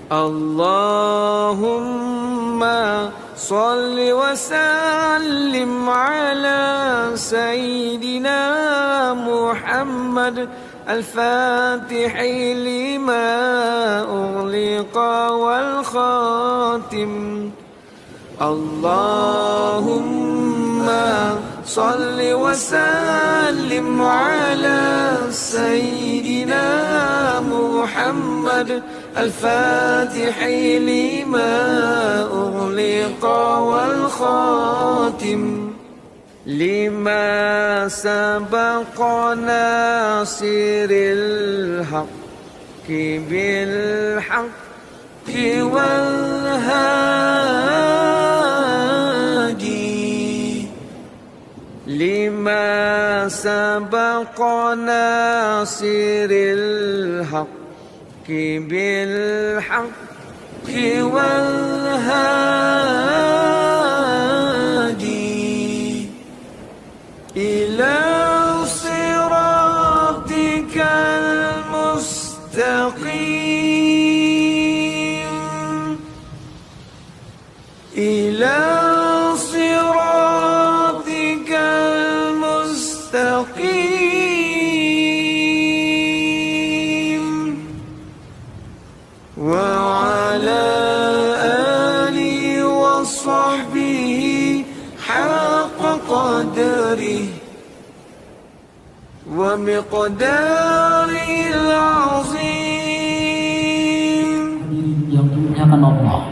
Allahumma salli wa sallim ala Sayyidina Muhammad al-Fatihi lima ughliqa wal khatim. Allahumma salli wa sallim ala Sayyidina Muhammad al-Fatihi lima ughliqa wal khatim lima sabaqa nasiril haqqi bil haqqi wal hadi lima sabaqa nasiril haqqi بالحق والهادي إلى صراطك المستقيم إلى صراطك المستقيم وعلى آله وصحبه حق قدره ومقداره العظيم. Yang dimuliakan Allah,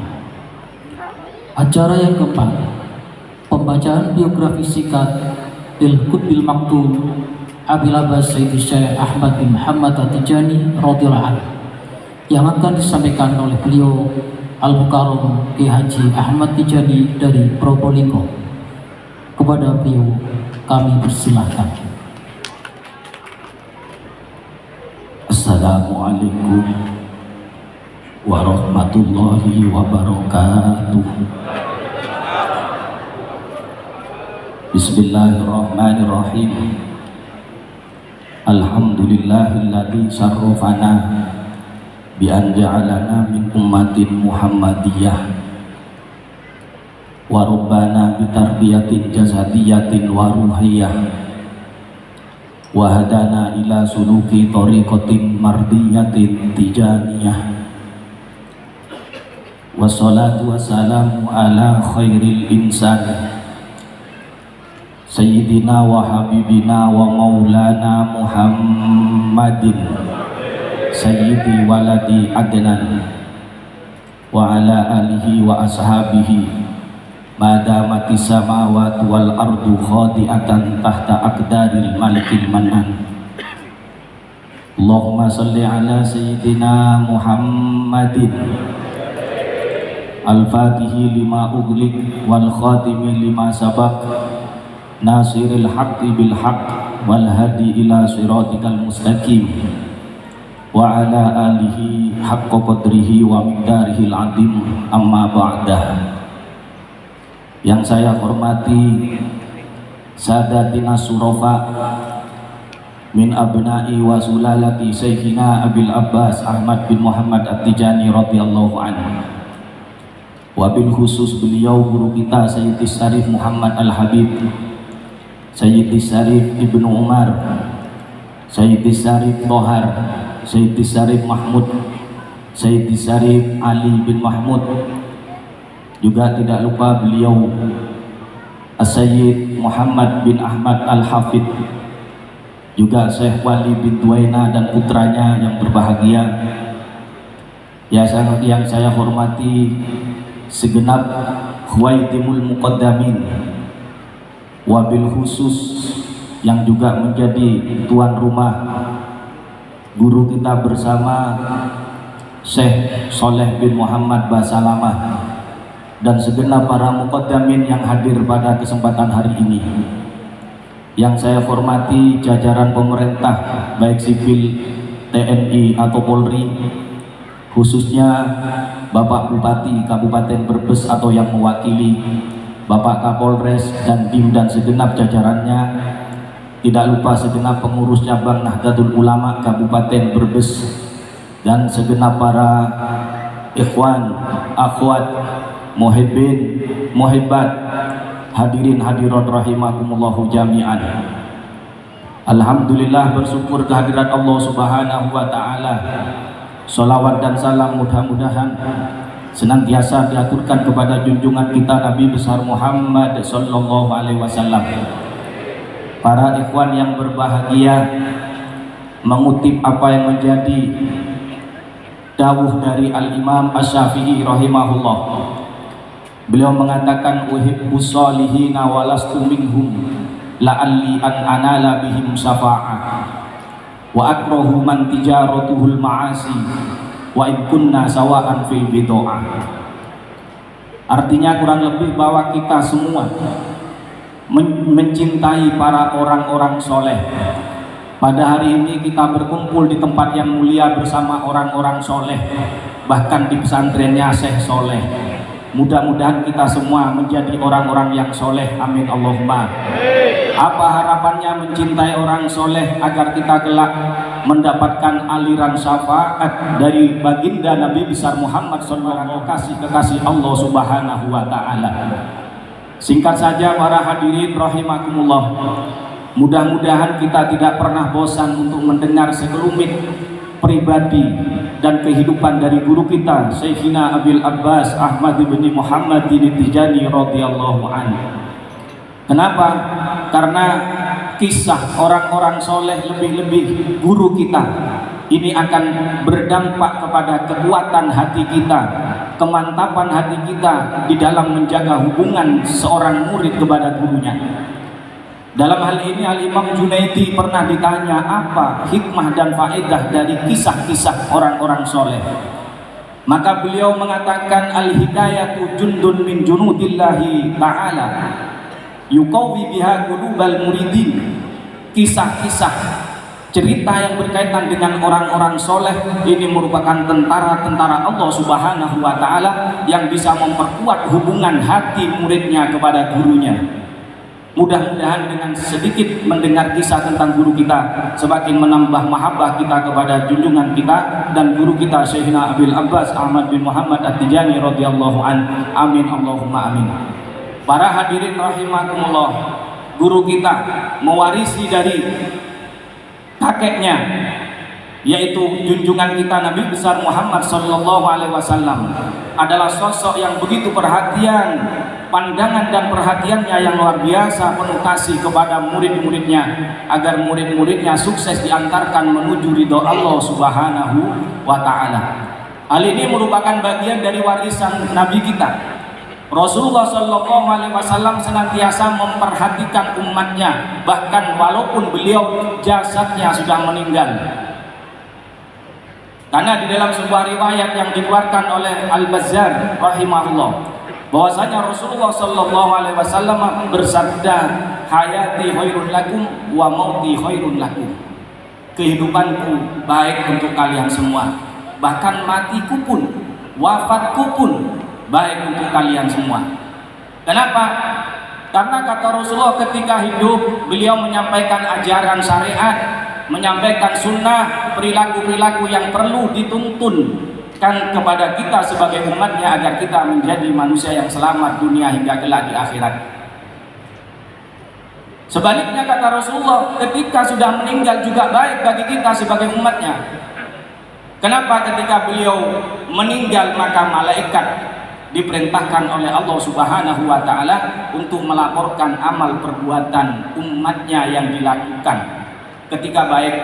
acara yang keempat, pembacaan biografi singkat Lil Qutbil Maktum Abil Abbas Sayyidi Syekh Ahmad bin Muhammad At-Tijani radhiyallahu anhu, yang akan disampaikan oleh beliau Al-Mukarram Ki Haji Ahmad Tijani dari Probolinggo. Kepada beliau kami persilahkan. Assalamualaikum warahmatullahi wabarakatuh. Bismillahirrahmanirrahim. Alhamdulillahilladzi syarrafana bi an ja'alana min ummatin Muhammadiyah wa rabbana bi tarbiyatin jasadiyatin wa ruhiyah wa hadana ila suluki tariqatin mardiyatin tijaniyah. Wassalatu wassalamu ala khairil insan sayyidina wa habibina wa maulana Muhammadin sayyidi waladi adnan wa ala alihi wa ashabihi madamati samawati wal ardu khadi'atan tahta aqdaril malikil manan. Allahumma salli ala sayyidina Muhammadin al-fatihi lima ughliq wal khatimi lima sabaq nasiril haqqi bil haqq wal hadi ila siratikal mustaqim wa ala alihi haqqa qadrihi wa miqdarihil azim. Amma ba'dah. Yang saya hormati Sadatina Surafa min abna'i wa sulalati Sayyidina Abil Abbas Ahmad bin Muhammad At-Tijani radhiyallahu anhu, wa bil khusus beliau guru kita Sayyidi Syarif Muhammad Al-Habib, Sayyidi Syarif Ibnu Umar, Sayyidi Syarif Tohar, Sayyidi Syarif Mahmud, Sayyidi Syarif Ali bin Mahmud, juga tidak lupa beliau As-Sayyid Muhammad bin Ahmad Al-Hafidh, juga Syekh Wali bin Duwaina dan putranya yang berbahagia. Yang saya hormati segenap Khuwaitimul Muqaddamin, wabil khusus yang juga menjadi tuan rumah guru kita bersama Syekh Soleh bin Muhammad Basalamah, dan segenap para muqaddamin yang hadir pada kesempatan hari ini. Yang saya hormati jajaran pemerintah baik sipil, TNI atau Polri, khususnya Bapak Bupati Kabupaten Brebes atau yang mewakili, Bapak Kapolres dan tim dan segenap jajarannya, tidak lupa segenap pengurus cabang Nahdlatul Ulama Kabupaten Brebes dan segenap para ikhwan, akhwat, muhibbin, muhibbat, hadirin hadirat rahimakumullahu jami'an. Alhamdulillah, bersyukur kehadirat Allah Subhanahu wa taala. Sholawat dan salam mudah-mudahan senantiasa diaturkan kepada junjungan kita Nabi besar Muhammad sallallahu alaihi wasallam. Para ikhwan yang berbahagia, mengutip apa yang menjadi dawuh dari Al-Imam Asy-Syafi'i rahimahullah. Beliau mengatakan, uhibbus sholihina walastu minhum la'alli an anala bihim syafa'ah wa akrahu man tijaratuhul ma'asi wa in kunna sawa'an fil bid'ah. Artinya kurang lebih bahwa kita semua mencintai para orang-orang soleh. Pada hari ini kita berkumpul di tempat yang mulia bersama orang-orang soleh, bahkan di pesantrennya Syekh Soleh. Mudah-mudahan kita semua menjadi orang-orang yang soleh, amin Allahumma. Apa harapannya mencintai orang soleh agar kita kelak mendapatkan aliran syafaat dari baginda Nabi besar Muhammad SAW, kekasih Allah Subhanahu wa taala. Singkat saja para hadirin rahimakumullah, mudah-mudahan kita tidak pernah bosan untuk mendengar sekelumit pribadi dan kehidupan dari guru kita Syekhina Abil Abbas Ahmad bin Muhammad Tijani radhiyallahu anhu. Kenapa? Karena kisah orang-orang soleh, lebih-lebih guru kita ini akan berdampak kepada kekuatan hati kita, kemantapan hati kita di dalam menjaga hubungan seorang murid kepada gurunya. Dalam hal ini Al-Imam Junaidi pernah ditanya apa hikmah dan faedah dari kisah-kisah orang-orang soleh. Maka beliau mengatakan, al-hidayatu jundun min junudillahi ta'ala yuqawi biha qulubal muridin. Kisah-kisah, cerita yang berkaitan dengan orang-orang soleh ini merupakan tentara-tentara Allah Subhanahu wa taala yang bisa memperkuat hubungan hati muridnya kepada gurunya. Mudah-mudahan dengan sedikit mendengar kisah tentang guru kita semakin menambah mahabbah kita kepada junjungan kita dan guru kita Syekhina Abil Abbas Ahmad bin Muhammad At-Tijani radhiyallahu an. Amin Allahumma amin. Para hadirin rahimakumullah, guru kita mewarisi dari kakeknya, yaitu junjungan kita Nabi besar Muhammad sallallahu alaihi wasallam, adalah sosok yang begitu perhatian, pandangan dan perhatiannya yang luar biasa, penuh kasih kepada murid-muridnya agar murid-muridnya sukses diantarkan menuju ridho Allah Subhanahu wa taala. Hal ini merupakan bagian dari warisan Nabi kita. Rasulullah Shallallahu Alaihi Wasallam senantiasa memperhatikan umatnya, bahkan walaupun beliau jasadnya sudah meninggal. Karena di dalam sebuah riwayat yang dikeluarkan oleh Al-Bazzar rahimahullah, bahwasanya Rasulullah Shallallahu Alaihi Wasallam bersabda, hayati khairun lakum wa mauti khairun lakum. Kehidupanku baik untuk kalian semua, bahkan matiku pun, wafatku pun baik untuk kalian semua. Kenapa? Karena kata Rasulullah ketika hidup beliau menyampaikan ajaran syariat, menyampaikan sunnah, perilaku-perilaku yang perlu dituntunkan kepada kita sebagai umatnya agar kita menjadi manusia yang selamat dunia hingga kelak di akhirat. Sebaliknya kata Rasulullah, ketika sudah meninggal juga baik bagi kita sebagai umatnya. Kenapa? Ketika beliau meninggal maka malaikat diperintahkan oleh Allah Subhanahu wa taala untuk melaporkan amal perbuatan umatnya yang dilakukan. Ketika baik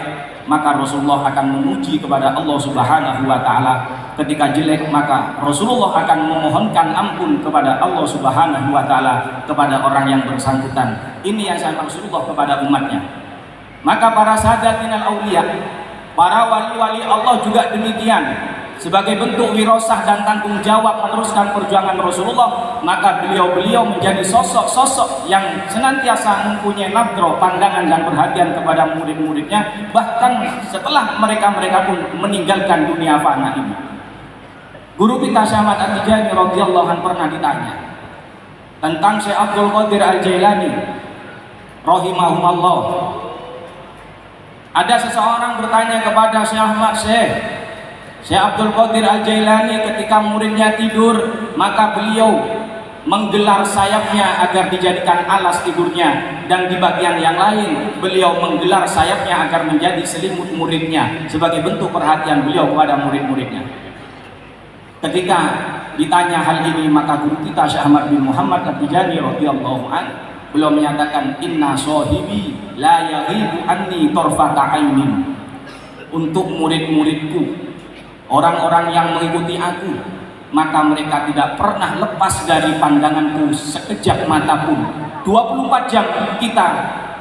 maka Rasulullah akan memuji kepada Allah Subhanahu wa taala, ketika jelek maka Rasulullah akan memohonkan ampun kepada Allah Subhanahu wa taala kepada orang yang bersangkutan. Ini yang saya Rasulullah kepada umatnya. Maka para sadatinal auliya, para wali-wali Allah juga demikian. Sebagai bentuk wirasah dan tanggung jawab meneruskan perjuangan Rasulullah, maka beliau-beliau menjadi sosok-sosok yang senantiasa mempunyai nadroh, pandangan dan perhatian kepada murid-muridnya, bahkan setelah mereka pun meninggalkan dunia fana ini. Guru kita Syekh Ahmad At-Tijani radhiyallahu anhu pernah ditanya tentang Syekh Abdul Qadir Al-Jailani rahimahumullah. Ada seseorang bertanya kepada Syekh Ahmad, "Syekh, Syekh Abdul Qadir Al-Jailani ketika muridnya tidur, maka beliau menggelar sayapnya agar dijadikan alas tidurnya, dan di bagian yang lain beliau menggelar sayapnya agar menjadi selimut muridnya sebagai bentuk perhatian beliau kepada murid-muridnya. Ketika ditanya hal ini, maka guru kita Syekh Ahmad bin Muhammad At-Tijani radhiyallahu anhu, beliau menyatakan, inna sahibi la yaghibu anni tarfata ainin. Untuk murid-muridku, orang-orang yang mengikuti aku, maka mereka tidak pernah lepas dari pandanganku sekejap mata pun. 24 jam kita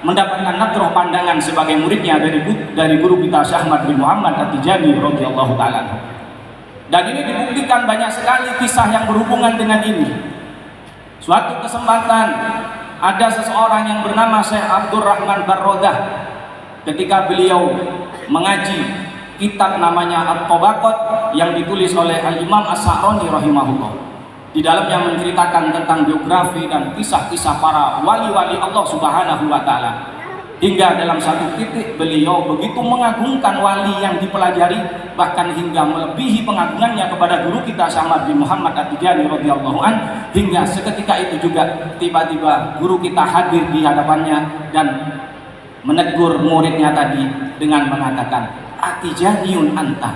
mendapatkan nadroh pandangan sebagai muridnya dari guru kita Syekh Ahmad bin Muhammad At-Tijani radhiyallahu taala. Dan ini dibuktikan banyak sekali kisah yang berhubungan dengan ini. Suatu kesempatan ada seseorang yang bernama Syekh Abdul Rahman Barrodah. Ketika beliau mengaji kitab namanya At-Tabaqat yang ditulis oleh Al-Imam As-Sa'rani rahimahullah, di dalamnya menceritakan tentang biografi dan kisah-kisah para wali-wali Allah Subhanahu wa taala. Hingga dalam satu titik beliau begitu mengagungkan wali yang dipelajari, bahkan hingga melebihi pengagungannya kepada guru kita Syekh Ahmad bin Muhammad At-Tijani radhiyallahu an, hingga seketika itu juga tiba-tiba guru kita hadir di hadapannya dan menegur muridnya tadi dengan mengatakan, "Atijaniun anta."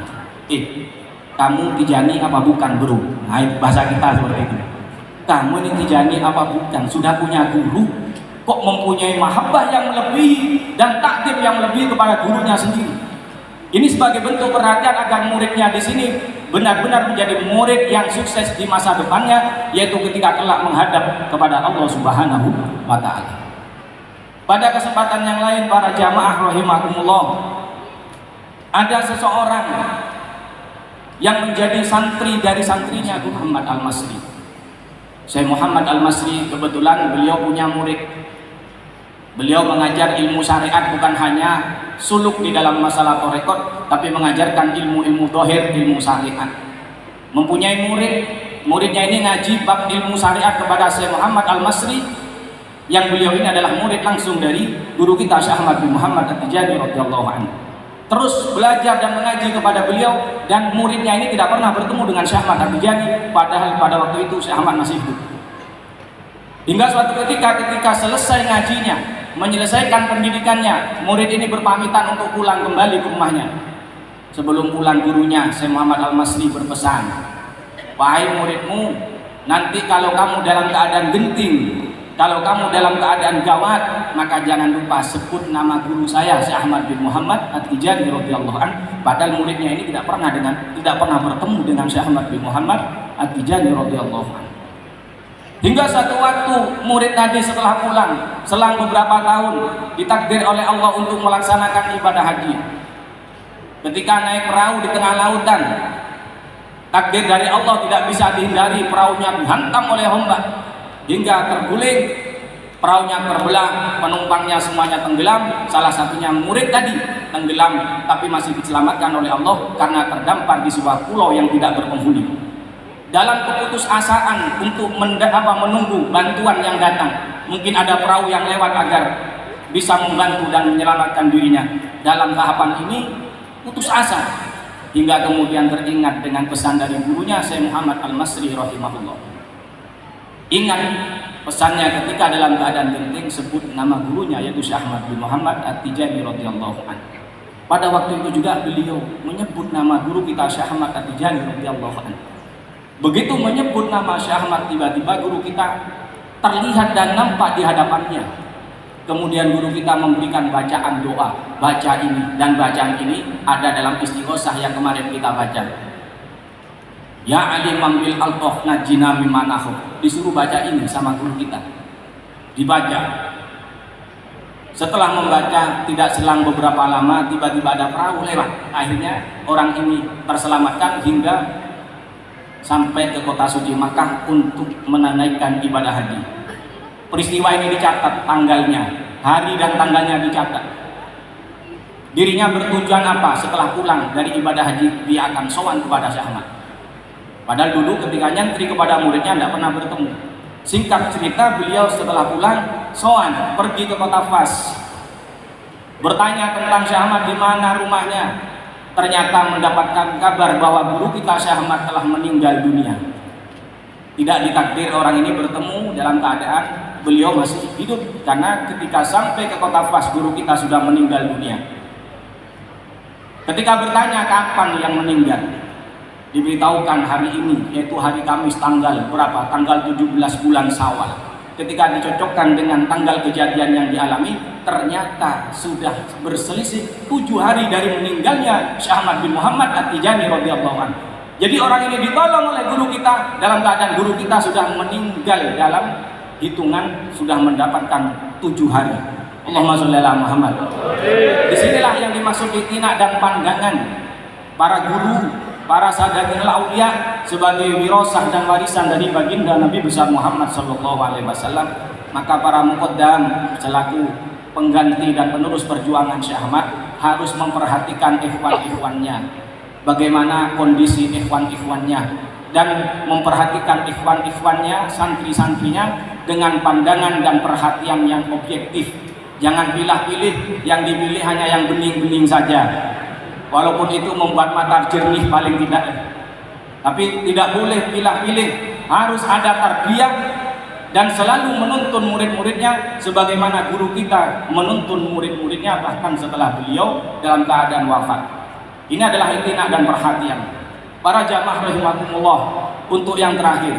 Kamu Tijani apa bukan, bro? Nah, itu bahasa kita seperti itu. Kamu ini Tijani apa bukan? Sudah punya guru, kok mempunyai mahabbah yang melebihi dan takdim yang lebih kepada gurunya sendiri. Ini sebagai bentuk perhatian agar muridnya di sini benar-benar menjadi murid yang sukses di masa depannya, yaitu ketika kelak menghadap kepada Allah Subhanahu wa taala. Pada kesempatan yang lain, para jamaah rahimakumullah, ada seseorang yang menjadi santri dari santrinya Guru Muhammad Al-Masri. Syekh Muhammad Al-Masri kebetulan beliau punya murid. Beliau mengajar ilmu syariat, bukan hanya suluk di dalam masalah tarekat, tapi mengajarkan ilmu-ilmu zahir, ilmu syariat. Mempunyai murid, muridnya ini ngaji bab ilmu syariat kepada Syekh Muhammad Al-Masri, yang beliau ini adalah murid langsung dari guru kita Syekh Ahmad bin Muhammad At-Tijani radhiyallahu anhu. Terus belajar dan mengaji kepada beliau, dan muridnya ini tidak pernah bertemu dengan Syekh Ahmad At-Tijani, padahal pada waktu itu Syekh Ahmad masih hidup. Hingga suatu ketika selesai ngajinya, menyelesaikan pendidikannya, murid ini berpamitan untuk pulang kembali ke rumahnya. Sebelum pulang, gurunya Syekh Muhammad Al-Masri berpesan, "Wahai muridmu, nanti kalau kamu dalam keadaan genting, kalau kamu dalam keadaan gawat, maka jangan lupa sebut nama guru saya Syekh Ahmad bin Muhammad At-Tijani radhiyallahu anhu." Padahal muridnya ini tidak pernah bertemu dengan Syekh Ahmad bin Muhammad At-Tijani radhiyallahu anhu. Hingga suatu waktu murid tadi setelah pulang, selang beberapa tahun, ditakdir oleh Allah untuk melaksanakan ibadah haji. Ketika naik perahu di tengah lautan, takdir dari Allah tidak bisa dihindari, perahunya dihantam oleh ombak hingga terguling, perahunya terbelah, penumpangnya semuanya tenggelam. Salah satunya murid tadi tenggelam, tapi masih diselamatkan oleh Allah karena terdampar di sebuah pulau yang tidak berpenghuni. Dalam keputusasaan untuk menunggu bantuan yang datang, mungkin ada perahu yang lewat agar bisa membantu dan menyelamatkan dirinya. Dalam tahapan ini putus asa, hingga kemudian teringat dengan pesan dari gurunya Syekh Muhammad Al-Masri rahimahullah. Ingat pesannya ketika dalam keadaan genting, sebut nama gurunya yaitu Syekh Ahmad bin Muhammad At-Tijani radhiyallahu anhu. Pada waktu itu juga beliau menyebut nama guru kita Syekh Ahmad At-Tijani radhiyallahu anhu. Begitu menyebut nama Syekh Ahmad, tiba-tiba guru kita terlihat dan nampak di hadapannya. Kemudian guru kita memberikan bacaan doa, baca ini, dan bacaan ini ada dalam istighosah yang kemarin kita baca. Ya alimam bil altof najina mimanahu. Disuruh baca ini sama guru kita. Dibaca. Setelah membaca, tidak selang beberapa lama, tiba-tiba ada perahu lewat. Akhirnya orang ini terselamatkan hingga sampai ke kota suci Makkah untuk menunaikan ibadah haji. Peristiwa ini dicatat tanggalnya, hari dan tanggalnya dicatat. Dirinya bertujuan apa? Setelah pulang dari ibadah haji, dia akan sowan kepada Syekh Ahmad. Padahal dulu ketika nyantri kepada muridnya tidak pernah bertemu. Singkat cerita, beliau setelah pulang sowan, pergi ke kota Fas, bertanya tentang Syekh Ahmad di mana rumahnya. ternyata mendapatkan kabar bahwa guru kita Syekh Ahmad telah meninggal dunia. Tidak ditakdir orang ini bertemu dalam keadaan beliau masih hidup, karena ketika sampai ke kota Fas guru kita sudah meninggal dunia. Ketika bertanya kapan yang meninggal, diberitahukan hari ini, yaitu hari Kamis tanggal berapa? Tanggal 17 bulan Syawal. Ketika dicocokkan dengan tanggal kejadian yang dialami, ternyata sudah berselisih 7 hari dari meninggalnya Syekh Ahmad bin Muhammad At-Tijani radhiyallahu anhu. Jadi orang ini ditolong oleh guru kita dalam keadaan guru kita sudah meninggal dalam hitungan sudah mendapatkan 7 hari. Allahumma sholli ala Muhammad. Disinilah yang dimaksud itina dan pandangan para guru, para sadatul aulia sebagai wirasah dan warisan dari baginda Nabi besar Muhammad sallallahu alaihi wasallam. Maka para muqaddam selaku pengganti dan penerus perjuangan Syekh Ahmad harus memperhatikan ikhwan-ikhwannya, bagaimana kondisi ikhwan-ikhwannya, dan memperhatikan ikhwan-ikhwannya, santri-santrinya dengan pandangan dan perhatian yang objektif. Jangan pilih-pilih, yang dipilih hanya yang bening-bening saja, walaupun itu membuat mata jernih paling tidak. Tapi tidak boleh pilih-pilih, harus ada tarbiyah dan selalu menuntun murid-muridnya sebagaimana guru kita menuntun murid-muridnya bahkan setelah beliau dalam keadaan wafat. Ini adalah itina dan perhatian. Para jamaah rahimakumullah, untuk yang terakhir,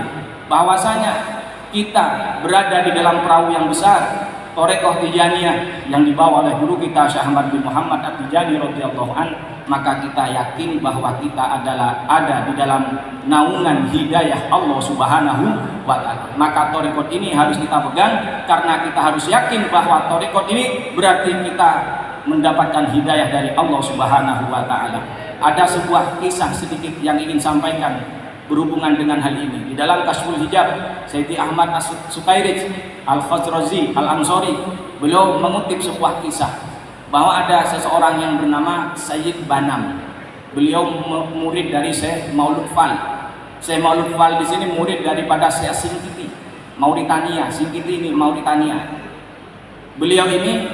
bahwasanya kita berada di dalam perahu yang besar, Thariqah Tijaniyah yang dibawa oleh guru kita Syekh Ahmad bin Muhammad At-Tijani radhiyallahu an, maka kita yakin bahwa kita adalah ada di dalam naungan hidayah Allah Subhanahu wa taala. Maka thariqah ini harus kita pegang, karena kita harus yakin bahwa thariqah ini berarti kita mendapatkan hidayah dari Allah Subhanahu wa taala. Ada sebuah kisah sedikit yang ingin sampaikan berhubungan dengan hal ini. Di dalam Kashful Hijab, Sayyidi Ahmad As-Sukairij Al-Khazraji Al-Ansari, beliau mengutip sebuah kisah bahwa ada seseorang yang bernama Sayyid Banam. Beliau murid dari Syekh Maulud Fal. Syekh Maulud Fal di sini murid daripada Syekh Singkiti, Mauritania. Singkiti ini Mauritania. Beliau ini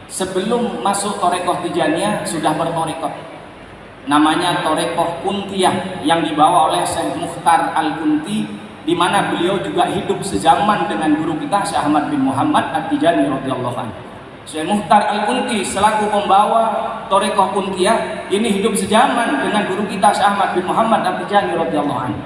sebelum masuk Thariqah Tijaniyah sudah berthariqah. Namanya Thariqah Kuntiyah yang dibawa oleh Syekh Mukhtar Al-Kunti, di mana beliau juga hidup sezaman dengan guru kita Syekh Ahmad bin Muhammad At-Tijani radhiyallahu anhu. Syekh Mukhtar Al-Kunti selaku pembawa Thariqah Kuntiyah ini hidup sezaman dengan guru kita Syekh Ahmad bin Muhammad At-Tijani radhiyallahu anhu.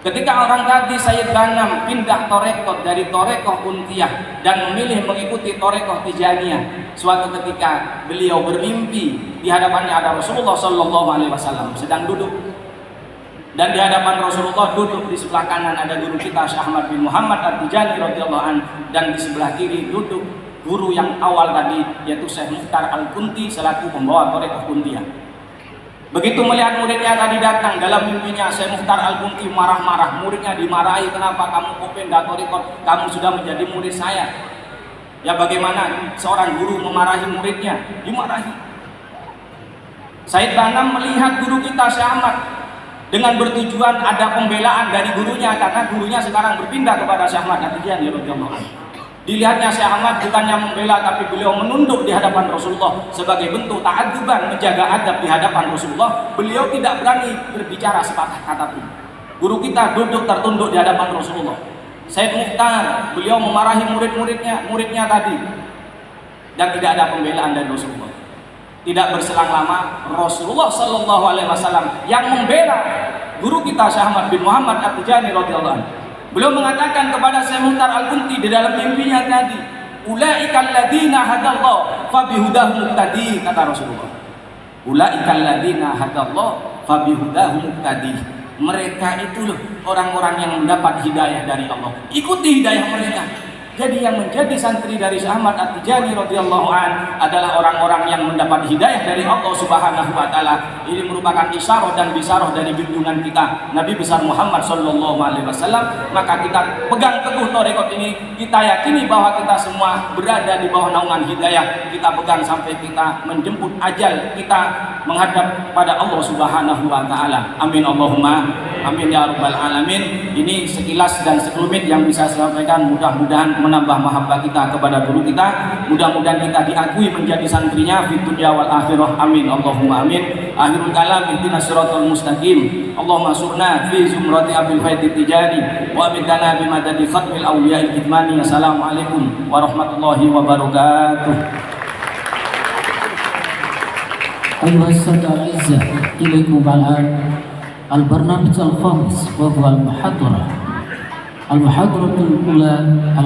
Ketika orang tadi Sayyid Banam pindah thariqah dari Thariqah Kuntiyah dan memilih mengikuti Thariqah Tijaniyah, suatu ketika beliau bermimpi di hadapannya ada Rasulullah sallallahu alaihi wasallam sedang duduk, dan di hadapan Rasulullah duduk di sebelah kanan ada guru kita Syekh Ahmad bin Muhammad At-Tijani radhiyallahu anhu, dan di sebelah kiri duduk guru yang awal tadi yaitu Syekh Mukhtar Al-Kunti selaku pembawa Thariqah Kuntiyah. Begitu melihat muridnya tadi datang dalam mimpinya, Syekh Mukhtar Al-Kunti marah-marah. Muridnya dimarahi, kenapa kamu kok pindah thariqah? Kamu sudah menjadi murid saya. Ya bagaimana seorang guru memarahi muridnya? Dimarahi. Sayyid Banam melihat guru kita Syekh Ahmad dengan bertujuan ada pembelaan dari gurunya, karena gurunya sekarang berpindah kepada Syekh Ahmad At-Tijani radhiyallahu anhu. Dilihatnya Syekh Ahmad bukannya membela, tapi beliau menunduk di hadapan Rasulullah sebagai bentuk ta'adzuban, menjaga adab di hadapan Rasulullah. Beliau tidak berani berbicara sepatah kata pun. Guru kita duduk tertunduk di hadapan Rasulullah. Sayyid Mukhtar, beliau memarahi muridnya tadi, dan tidak ada pembelaan dari Rasulullah. Tidak berselang lama Rasulullah sallallahu alaihi wasallam yang membela guru kita Syekh Ahmad bin Muhammad At-Tijani radhiyallahu anhu. Beliau mengatakan kepada Syekh Mukhtar Al-Kunti di dalam mimpinya tadi, ulaikal ladzina hadallahu fabihudahu muqtadi, kata Rasulullah. Ulaikal ladzina hadallahu fabihudahu muqtadi. Mereka itu loh orang-orang yang mendapat hidayah dari Allah. Ikuti hidayah mereka. Jadi yang menjadi santri dari Syekh Ahmad At-Tijani radhiyallahu an adalah orang-orang yang mendapat hidayah dari Allah Subhanahu wa taala. Ini merupakan isyarah dan bisyarah dari junjungan kita Nabi besar Muhammad sallallahu alaihi wasallam. Maka kita pegang teguh thariqah ini, kita yakini bahwa kita semua berada di bawah naungan hidayah. Kita pegang sampai kita menjemput ajal kita menghadap pada Allah Subhanahu wa taala. Amin Allahumma amin ya rabbal alamin. Ini sekilas dan sekelumit yang bisa saya sampaikan, mudah-mudahan menambah mahabbah kita kepada guru kita, mudah-mudahan kita diakui menjadi santrinya fid dunya wal akhirah. Amin Allahumma amin. Akhirul kalam ihdinas siratal mustaqim. Allahumma surna fi zumrati abil faid tijani wa bidana bimadadi khatmil awliya'il kitmani. Assalamualaikum warahmatullahi wabarakatuh. أيها السادة الأعزاء، إليكم الآن البرنامج الخامس وهو المحاضرة الأولى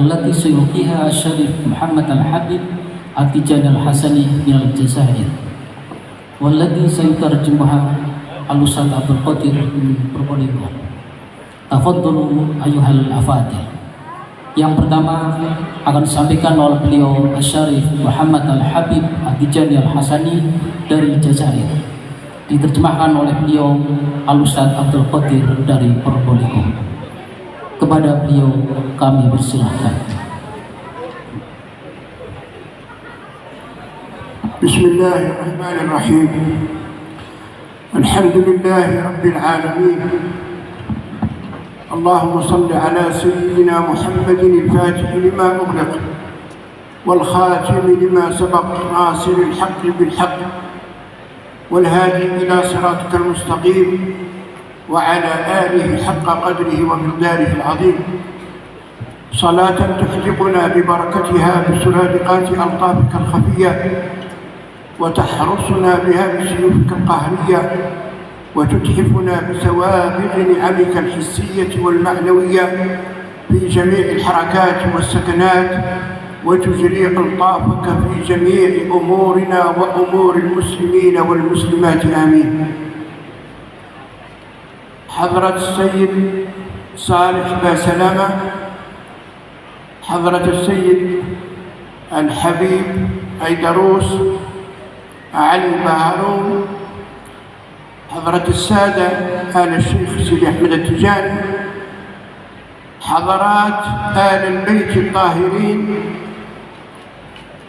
التي سيلقيها الشريف محمد الحبيب التجاني الحسني من الجزائر، والتي سيترجمها الأستاذ عبد القادر من Probolinggo. Tafadhalu ayyuhal afadil. Yang pertama akan disampaikan oleh beliau Syarif Muhammad Al-Habib At-Tijani Al-Hasani dari Jazair, diterjemahkan oleh beliau Al-Ustaz Abdul Qadir dari Probolinggo. Kepada beliau kami persilahkan. Bismillahirrahmanirrahim. Alhamdulillahi Rabbil Alamin. اللهم صل على سيدنا محمد الفاتح لما أغلق والخاتم لما سبق ناصر الحق بالحق والهادي إلى صراطك المستقيم وعلى آله حق قدره ومقداره العظيم، صلاة تحدقنا ببركتها بسرادقات ألطافك الخفية وتحرسنا بها بسيوفك القهرية وتتحفنا بسوابغ نعمك الحسية والمعنوية في جميع الحركات والسكنات، وتجري ألطافك في جميع أمورنا وأمور المسلمين والمسلمات آمين. حضرة السيد صالح باسلامة، حضرة السيد الحبيب أيدروس علي بهارون، حضرة السادة آل الشيخ سيدي أحمد التجاني، حضرات آل البيت الطاهرين،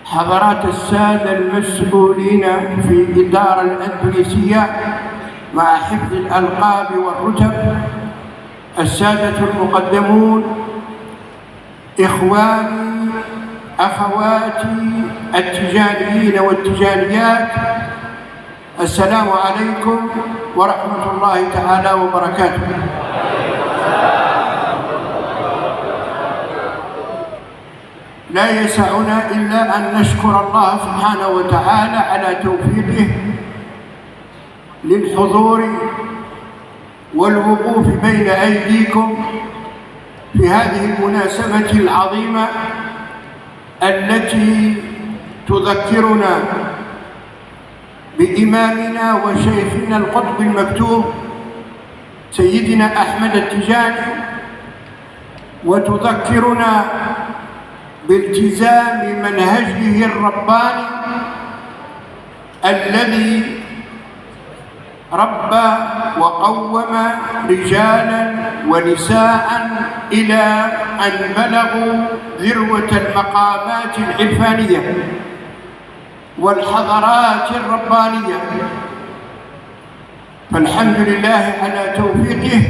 حضرات السادة المسؤولين في إدارة الأندونيسية مع حفظ الألقاب والرتب، السادة المقدمون، إخواني أخواتي التجانيين والتجانيات، السلام عليكم ورحمة الله تعالى وبركاته. لا يسعنا إلا أن نشكر الله سبحانه وتعالى على توفيقه للحضور والوقوف بين أيديكم في هذه المناسبة العظيمة التي تذكرنا بإمامنا وشيخنا القطب المكتوم سيدنا أحمد التجاني، وتذكرنا بالتزام منهجه الرباني الذي ربى وقوم رجالا ونساء إلى أن بلغوا ذروة المقامات العرفانية والحضارات الربانية. فالحمد لله على توفيقه،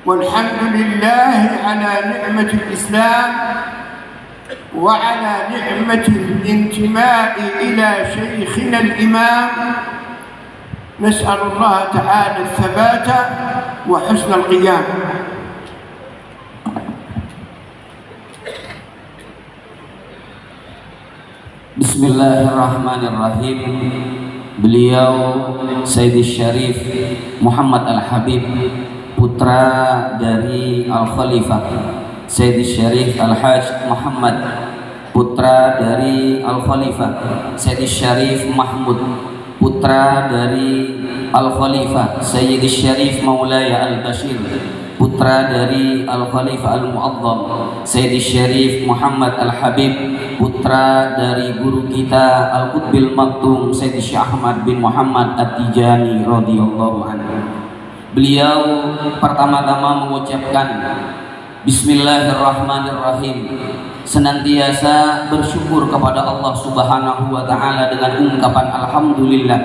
والحمد لله على نعمة الإسلام وعلى نعمة الانتماء إلى شيخنا الإمام. نسأل الله تعالى الثبات وحسن القيام. Bismillahirrahmanirrahim. Beliau Sayyidi Syarif Muhammad Al-Habib, putra dari Al-Khalifah Sayyidi Syarif Al-Hajj Muhammad, putra dari Al-Khalifah Sayyidi Syarif Mahmud, putra dari Al-Khalifah Sayyidi Syarif Maulaya Al-Bashir, putra dari Al-Khalifah Al-Mu'azzam Sayyidi Syarif Muhammad Al-Habib, putra dari guru kita Al-Qutbil Maktum Sayyidi Syekh Ahmad bin Muhammad At-Tijani radhiyallahu anhu. Beliau pertama-tama mengucapkan Bismillahirrahmanirrahim. senantiasa bersyukur kepada Allah Subhanahu wa taala dengan ungkapan alhamdulillah.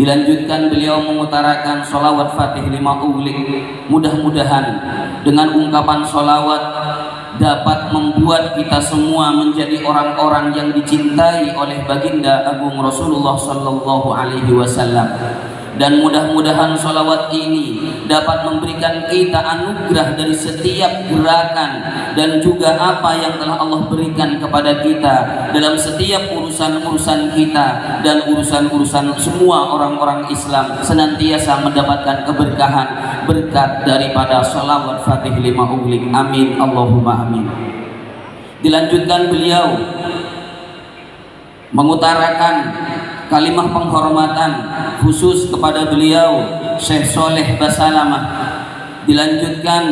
Dilanjutkan beliau mengutarakan sholawat Fatih lima ughliq. Mudah-mudahan dengan ungkapan sholawat dapat membuat kita semua menjadi orang-orang yang dicintai oleh baginda agung Rasulullah sallallahu alaihi wasallam. Dan mudah-mudahan sholawat ini dapat memberikan kita anugerah dari setiap gerakan dan juga apa yang telah Allah berikan kepada kita dalam setiap urusan-urusan kita dan urusan-urusan semua orang-orang Islam, senantiasa mendapatkan keberkahan berkat daripada sholawat Fatih lima ughliq. Amin Allahumma amin. Dilanjutkan beliau mengutarakan kalimah penghormatan khusus kepada beliau Syekh Soleh Basalamah. Dilanjutkan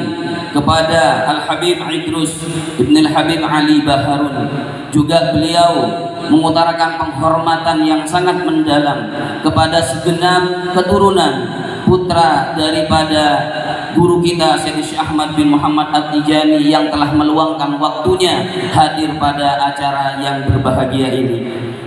kepada Al-Habib Idrus Ibn Al-Habib Ali Baharun. Juga beliau mengutarakan penghormatan yang sangat mendalam kepada segenap keturunan putra daripada guru kita Syekh Ahmad bin Muhammad At-Tijani yang telah meluangkan waktunya hadir pada acara yang berbahagia ini.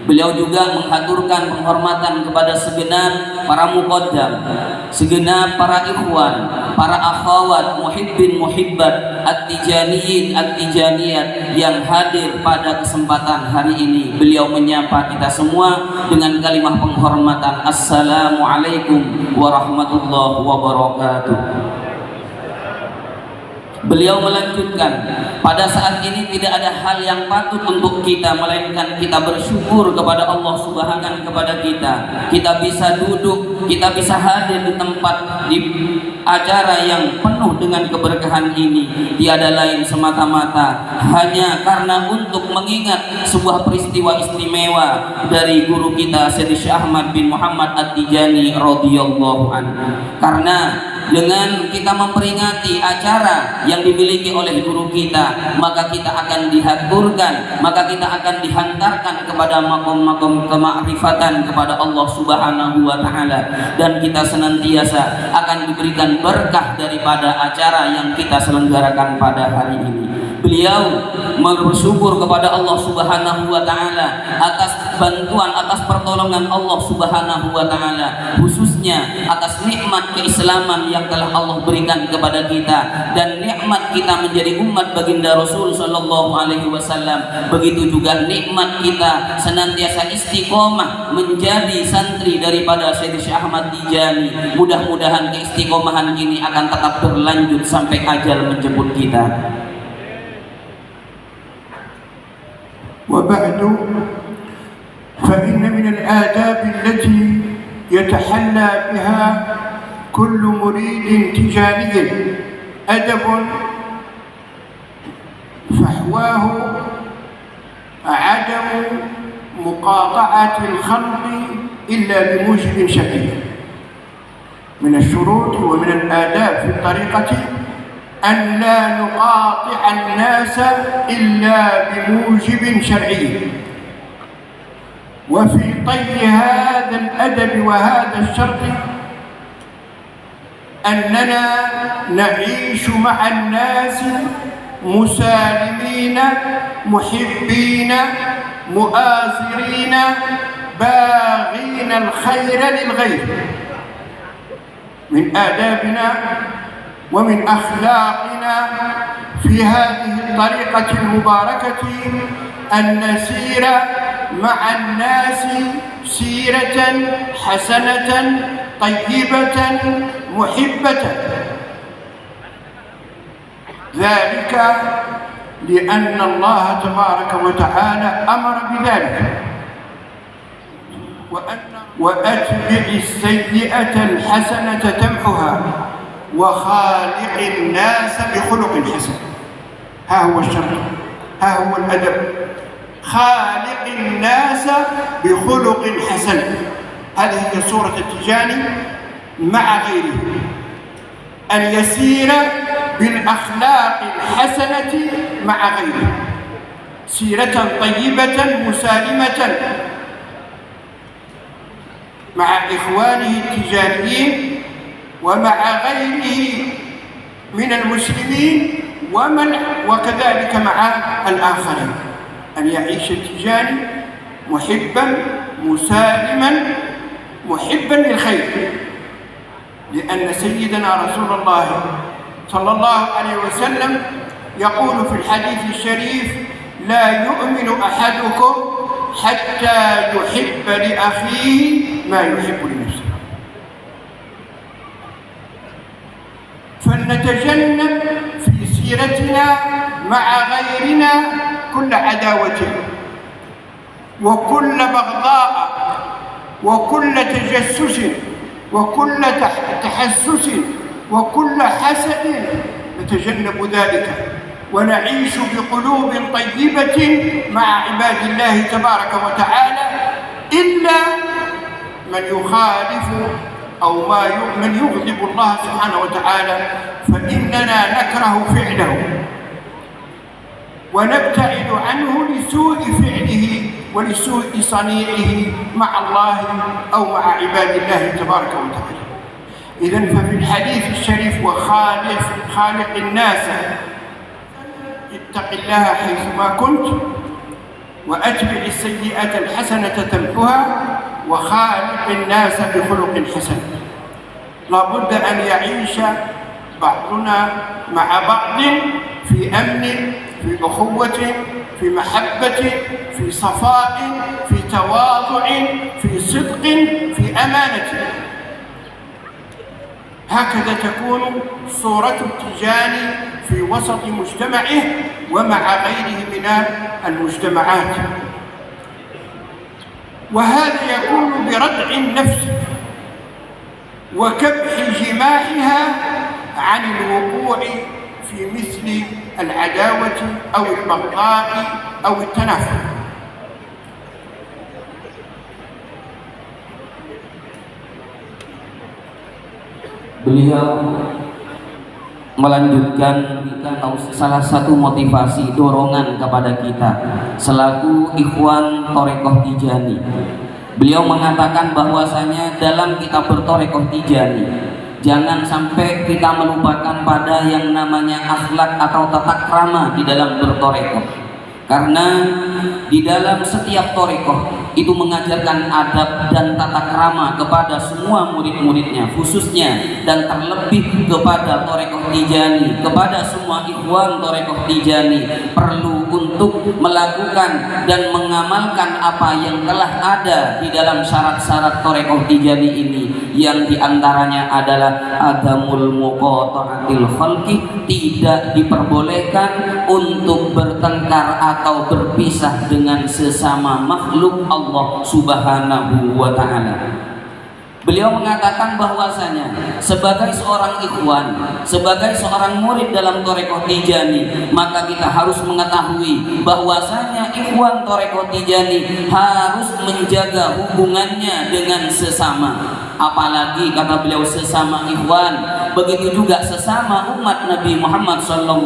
Beliau juga menghaturkan penghormatan kepada segenap para muqaddam, segenap para ikhwan, para akhwat, muhibbin muhibbat, at-tijaniyin, at-tijaniyat yang hadir pada kesempatan hari ini. Beliau menyapa kita semua dengan kalimah penghormatan. Assalamualaikum warahmatullahi wabarakatuh. Beliau melanjutkan, pada saat ini tidak ada hal yang patut untuk kita melainkan kita bersyukur kepada Allah Subhanahu kepada kita. Kita bisa duduk, kita bisa hadir di tempat di acara yang penuh dengan keberkahan ini tiada lain semata-mata hanya karena untuk mengingat sebuah peristiwa istimewa dari guru kita Syekh Ahmad bin Muhammad At-Tijani radhiyallahu anhu. Karena dengan kita memperingati acara yang dimiliki oleh guru kita, maka kita akan dihaturkan, maka kita akan dihantarkan kepada makom-makom kemakrifatan kepada Allah Subhanahu wa taala, dan kita senantiasa akan diberikan berkah daripada acara yang kita selenggarakan pada hari ini. Beliau bersyukur kepada Allah Subhanahu wa taala atas bantuan, atas pertolongan Allah Subhanahu wa taala, khususnya atas nikmat keislaman yang telah Allah berikan kepada kita dan nikmat kita menjadi umat baginda Rasul sallallahu alaihi wasallam. Begitu juga nikmat kita senantiasa istiqomah menjadi santri daripada Syekh Ahmad Tijani. Mudah-mudahan keistiqomahan ini akan tetap berlanjut sampai ajal menjemput kita. وبعد فإن من الآداب التي يتحلى بها كل مريد تجاني أدب فحواه عدم مقاطعة الخلق إلا بموجب شرعي. من الشروط ومن الآداب في الطريقة أن لا نقاطع الناس إلا بموجب شرعي. وفي طي هذا الأدب وهذا الشرط أننا نعيش مع الناس مسالمين محبين مؤازرين باغين الخير للغير. من آدابنا ومن أخلاقنا في هذه الطريقة المباركة أن نسير مع الناس سيرة حسنة طيبة محبة. ذلك لأن الله تبارك وتعالى أمر بذلك. وأتبع السيئة الحسنة تمحها وخالق الناس بخلق حسن. ها هو الشرط، ها هو الأدب، خالق الناس بخلق حسن. هذه هي صورة التجاني مع غيره، أن يسير بالأخلاق الحسنة مع غيره سيرة طيبة مسالمة مع إخوانه التجانيين ومع غيره من المسلمين وكذلك مع الآخرين، أن يعيش التجاني محبا مسالما محبا للخير، لأن سيدنا رسول الله صلى الله عليه وسلم يقول في الحديث الشريف: لا يؤمن أحدكم حتى يحب لأخيه ما يحب لنفسه. فلنتجنب في سيرتنا مع غيرنا كل عداوة وكل بغضاء وكل تجسس وكل تحسس وكل حسد، نتجنب ذلك ونعيش بقلوب طيبة مع عباد الله تبارك وتعالى، إلا من يخالف أو من يغضب الله سبحانه وتعالى فإننا نكره فعله ونبتعد عنه لسوء فعله ولسوء صنيعه مع الله أو مع عباد الله تبارك وتعالى. إذن ففي الحديث الشريف: خالق الناس، اتق الله حيثما كنت، وأتبع السيئة الحسنة تمحها، وخالق الناس بخلق حسن. لابد أن يعيش بعضنا مع بعض في أمن، في أخوة، في محبة، في صفاء، في تواضع، في صدق، في أمانة. هكذا تكون صورة التجاني في وسط مجتمعه ومع غيره من المجتمعات، وهذا يكون بردع النفس وكبح جماحها عن الوقوع في مثل العداوة أو البغضاء أو التنافر. Beliau melanjutkan salah satu motivasi dorongan kepada kita selaku ikhwan Thorekoh Tijani. Beliau mengatakan bahwasanya dalam kita berthorekoh Tijani, jangan sampai kita melupakan pada yang namanya akhlak atau tata krama di dalam berthorekoh. Karena di dalam setiap thorekoh itu mengajarkan adab dan tata krama kepada semua murid-muridnya, khususnya dan terlebih kepada thorekoh Tijani, kepada semua ikhwan thorekoh Tijani, perlu untuk melakukan dan mengamalkan apa yang telah ada di dalam syarat-syarat thorekoh Tijani ini, yang diantaranya adalah adamul muqata'atil khalqi, tidak diperbolehkan untuk bertengkar atau berpisah dengan sesama makhluk Allah Subhanahu wa ta'ala. Beliau mengatakan bahwasanya sebagai seorang ikhwan, sebagai seorang murid dalam thorekoh Tijani, maka kita harus mengetahui bahwasanya ikhwan thorekoh Tijani harus menjaga hubungannya dengan sesama. Apalagi kata beliau sesama ikhwan, begitu juga sesama umat Nabi Muhammad SAW,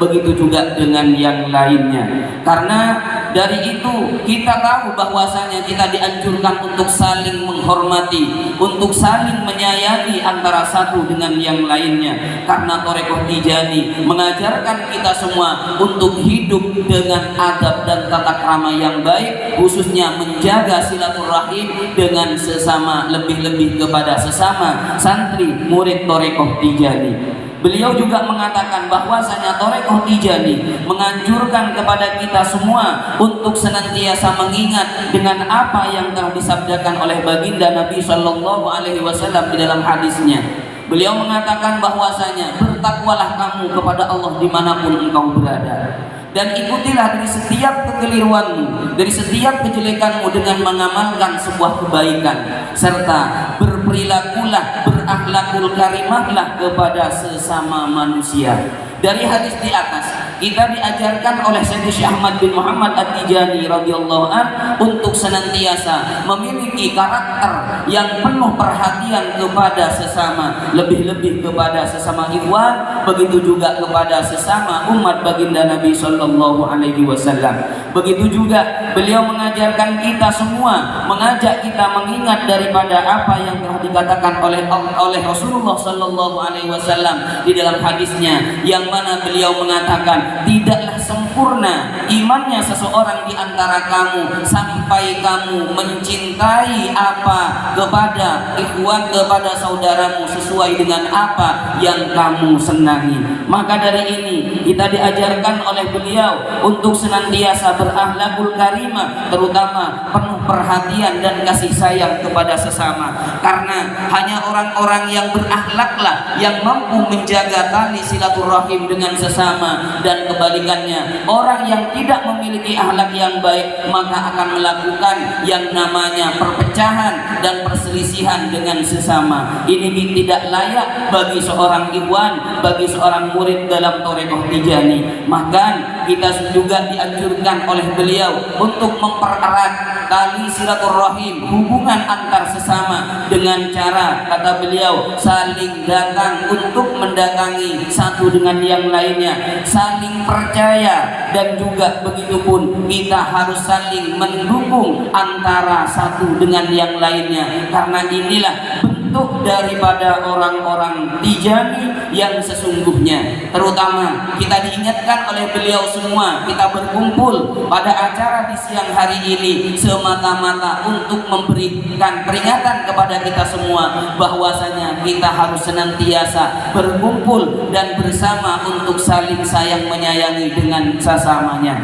begitu juga dengan yang lainnya. Karena dari itu kita tahu bahwasanya kita dianjurkan untuk saling menghormati, untuk saling menyayangi antara satu dengan yang lainnya. Karena thorekoh Tijani mengajarkan kita semua untuk hidup dengan adab dan tata krama yang baik, khususnya menjaga silaturahim dengan sesama, lebih-lebih kepada sesama santri murid thorekoh Tijani. Beliau juga mengatakan bahwasanya thorekoh Tijani menganjurkan kepada kita semua untuk senantiasa mengingat dengan apa yang telah disabdakan oleh baginda Nabi Shallallahu Alaihi Wasallam di dalam hadisnya. Beliau mengatakan bahwasanya bertakwalah kamu kepada Allah dimanapun engkau berada, dan ikutilah dari setiap kekeliruanmu, dari setiap kejelekanmu dengan mengamalkan sebuah kebaikan, serta berperilakulah, berakhlakul karimahlah kepada sesama manusia. Dari hadis di atas kita diajarkan oleh Sayyidi Syekh Ahmad bin Muhammad At-Tijani radhiyallahu an untuk senantiasa memiliki karakter yang penuh perhatian kepada sesama, lebih-lebih kepada sesama ikhwan, begitu juga kepada sesama umat baginda Nabi sallallahu alaihi wasallam. Begitu juga beliau mengajarkan kita semua, mengajak kita mengingat daripada apa yang telah dikatakan oleh Rasulullah sallallahu alaihi wasallam di dalam hadisnya, yang mana beliau mengatakan, tidaklah sempurna imannya seseorang di antara kamu sampai kamu mencintai apa kepada ikhwan, kepada saudaramu sesuai dengan apa yang kamu senangi. Maka dari ini kita diajarkan oleh beliau untuk senantiasa berakhlakul karimah, terutama penuh perhatian dan kasih sayang kepada sesama, karena hanya orang-orang yang berakhlaklah yang mampu menjaga tali silaturahim dengan sesama, dan kebalikannya orang yang tidak memiliki akhlak yang baik maka akan melakukan yang namanya perpecahan dan perselisihan dengan sesama. Ini tidak layak bagi seorang ikhwan, bagi seorang murid dalam thariqah Tijani. Maka kita juga dianjurkan oleh beliau untuk mempererat tali silaturahim, hubungan antar sesama, dengan cara, kata beliau, saling datang untuk mendatangi satu dengan yang lainnya, saling percaya, dan juga begitupun kita harus saling mendukung antara satu dengan yang lainnya, karena inilah bentuk daripada orang-orang Tijani yang sesungguhnya. Terutama kita diingatkan oleh beliau semua, kita berkumpul pada acara di siang hari ini semata-mata untuk memberikan peringatan kepada kita semua bahwasanya kita harus senantiasa berkumpul dan bersama untuk saling sayang menyayangi dengan sesamanya.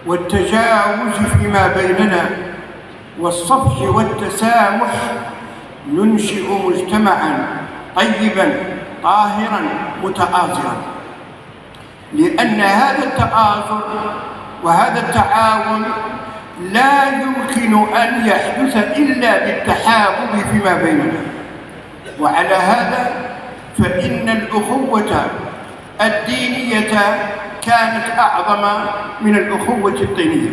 والتجاوز فيما بيننا والصفح والتسامح ننشئ مجتمعا طيبا طاهرا متآزرا، لأن هذا التآزر وهذا التعاون لا يمكن أن يحدث إلا بالتحابب فيما بيننا. وعلى هذا فإن الأخوة الدينية كانت أعظم من الأخوة الطينية.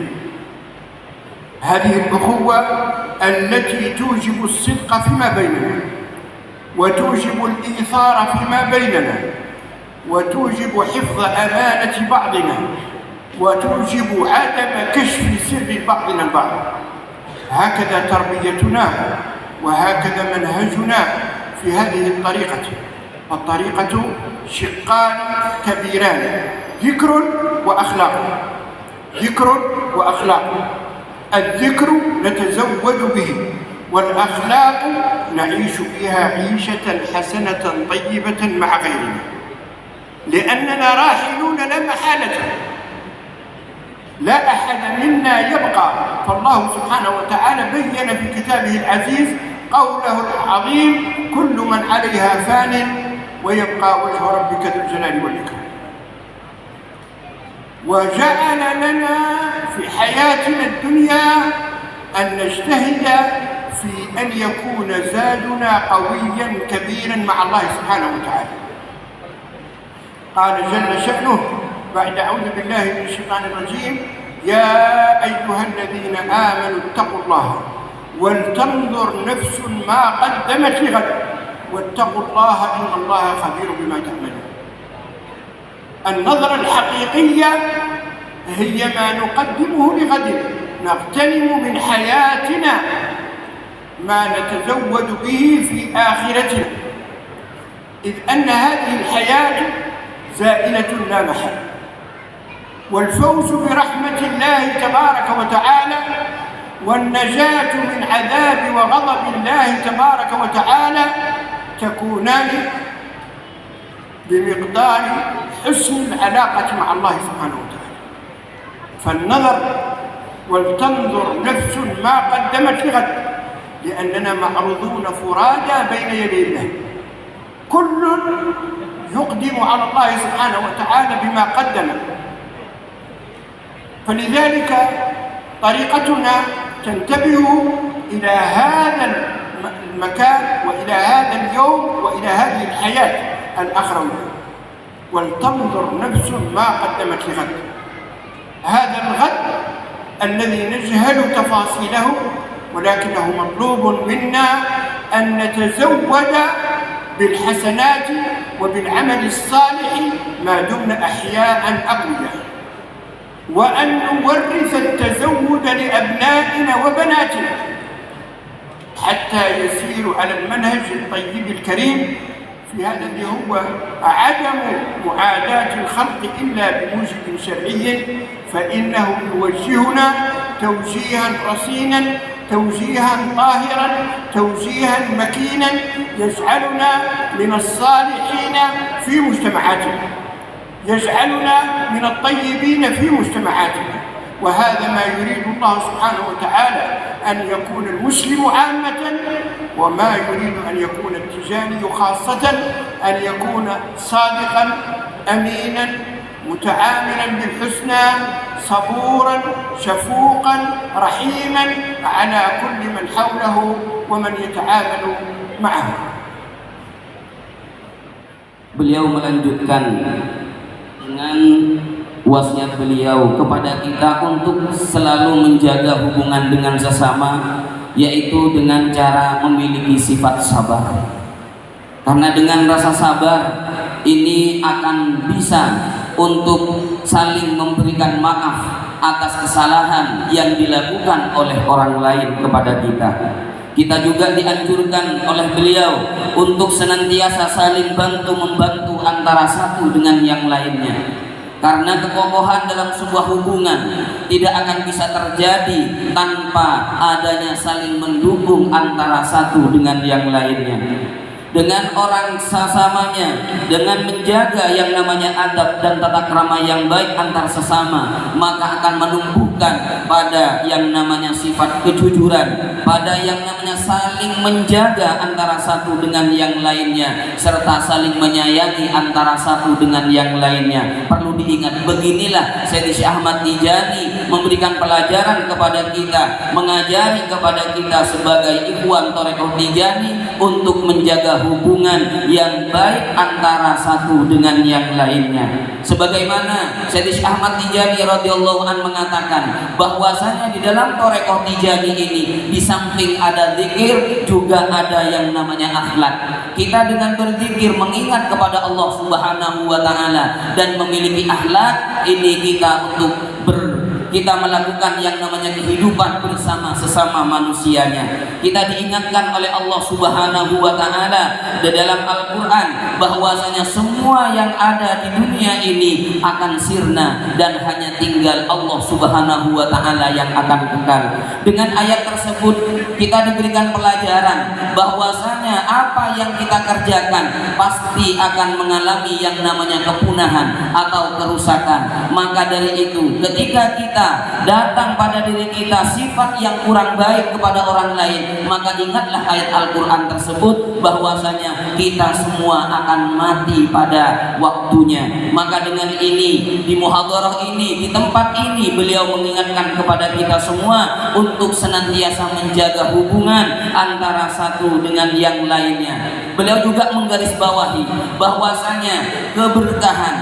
هذه الأخوة التي توجب الصدق فيما بيننا، وتوجب الإيثار فيما بيننا، وتوجب حفظ أمانة بعضنا، وتوجب عدم كشف سر بعضنا البعض. هكذا تربيتنا وهكذا منهجنا في هذه الطريقة. الطريقة شقان كبيران، ذكر وأخلاق. ذكر وأخلاق. الذكر نتزود به، والأخلاق نعيش بها عيشة حسنة طيبة مع غيرنا، لأننا راحلون لا محالة، لا أحد منا يبقى. فالله سبحانه وتعالى بين في كتابه العزيز قوله العظيم: كل من عليها فان ويبقى وجه ربك ذو الجلال والإكرام. وجعل لنا في حياتنا الدنيا أن نجتهد في أن يكون زادنا قويا كبيرا مع الله سبحانه وتعالى. قال جل شأنه بعد أعوذ بالله من الشيطان الرجيم: يا أيها الذين آمنوا اتقوا الله ولتنظر نفس ما قدمت لغد واتقوا الله إن الله خبير بما تعملون. النظرة الحقيقية هي ما نقدمه لغد، نغتنم من حياتنا ما نتزود به في آخرتنا، إذ أن هذه الحياة زائلة لا محالة. والفوز برحمة الله تبارك وتعالى والنجاة من عذاب وغضب الله تبارك وتعالى تكونان بمقدار حسن العلاقة مع الله سبحانه وتعالى. فالنظر ولتنظر نفس ما قدمت لغد، لأننا معروضون فرادى بين يدي الله، كل يقدم على الله سبحانه وتعالى بما قدم. فلذلك طريقتنا تنتبه إلى هذا المكان وإلى هذا اليوم وإلى هذه الحياة الأخروية. ولتنظر نفس ما قدمت لغد. هذا الغد الذي نجهل تفاصيله، ولكنه مطلوب منا أن نتزود بالحسنات وبالعمل الصالح ما دمنا أحياء أقوياء، وأن نورث التزود لأبنائنا وبناتنا حتى يسيروا على المنهج الطيب الكريم في هذا اللي هو عدم معاداة الخلق إلا بموجب شرعي، فإنه يوجهنا توجيها رصينا، توجيها طاهرا، توجيها مكينا، يجعلنا من الصالحين في مجتمعاتنا، يجعلنا من الطيبين في مجتمعاتنا. وهذا ما يريد الله سبحانه وتعالى أن يكون المسلم عامة، وما يريد أن يكون التجاني خاصة، أن يكون صادقا أمينا متعاملا بالحسنى، صبورا شفوقا رحيما على كل من حوله ومن يتعامل معه. Beliau melanjutkan dengan wasiat beliau kepada kita untuk selalu menjaga hubungan dengan sesama, yaitu dengan cara memiliki sifat sabar. Karena dengan rasa sabar ini akan bisa untuk saling memberikan maaf atas kesalahan yang dilakukan oleh orang lain kepada kita. Kita juga dianjurkan oleh beliau untuk senantiasa saling bantu-membantu antara satu dengan yang lainnya. Karena kekokohan dalam sebuah hubungan tidak akan bisa terjadi tanpa adanya saling mendukung antara satu dengan yang lainnya. Dengan orang sesamanya, dengan menjaga yang namanya adab dan tata krama yang baik antar sesama, maka akan menumbuhkan pada yang namanya sifat kejujuran, pada yang namanya saling menjaga antara satu dengan yang lainnya, serta saling menyayangi antara satu dengan yang lainnya. Perlu diingat, beginilah Sayyidi Syekh Ahmad Tijani memberikan pelajaran kepada kita, mengajari kepada kita sebagai ikhwan Thariqah Tijani untuk menjaga hubungan yang baik antara satu dengan yang lainnya. Sebagaimana Sayyidi Syekh Ahmad Tijani radhiyallahu an mengatakan bahwasanya di dalam Thariqah Tijani ini di samping ada zikir juga ada yang namanya akhlak. Kita dengan berzikir mengingat kepada Allah Subhanahu wa taala dan memiliki akhlak ini kita untuk kita melakukan yang namanya kehidupan bersama sesama manusianya. Kita diingatkan oleh Allah Subhanahu wa taala di dalam Al-Qur'an bahwasanya semua yang ada di dunia ini akan sirna dan hanya tinggal Allah Subhanahu wa taala yang akan kekal. Dengan ayat tersebut kita diberikan pelajaran bahwasanya apa yang kita kerjakan pasti akan mengalami yang namanya kepunahan atau kerusakan. Maka dari itu ketika kita datang pada diri kita sifat yang kurang baik kepada orang lain, maka ingatlah ayat Al-Quran tersebut bahwasanya kita semua akan mati pada waktunya. Maka dengan ini, di muhadharah ini, di tempat ini, beliau mengingatkan kepada kita semua untuk senantiasa menjaga hubungan antara satu dengan yang lainnya. Beliau juga menggarisbawahi bahwasanya keberkahan,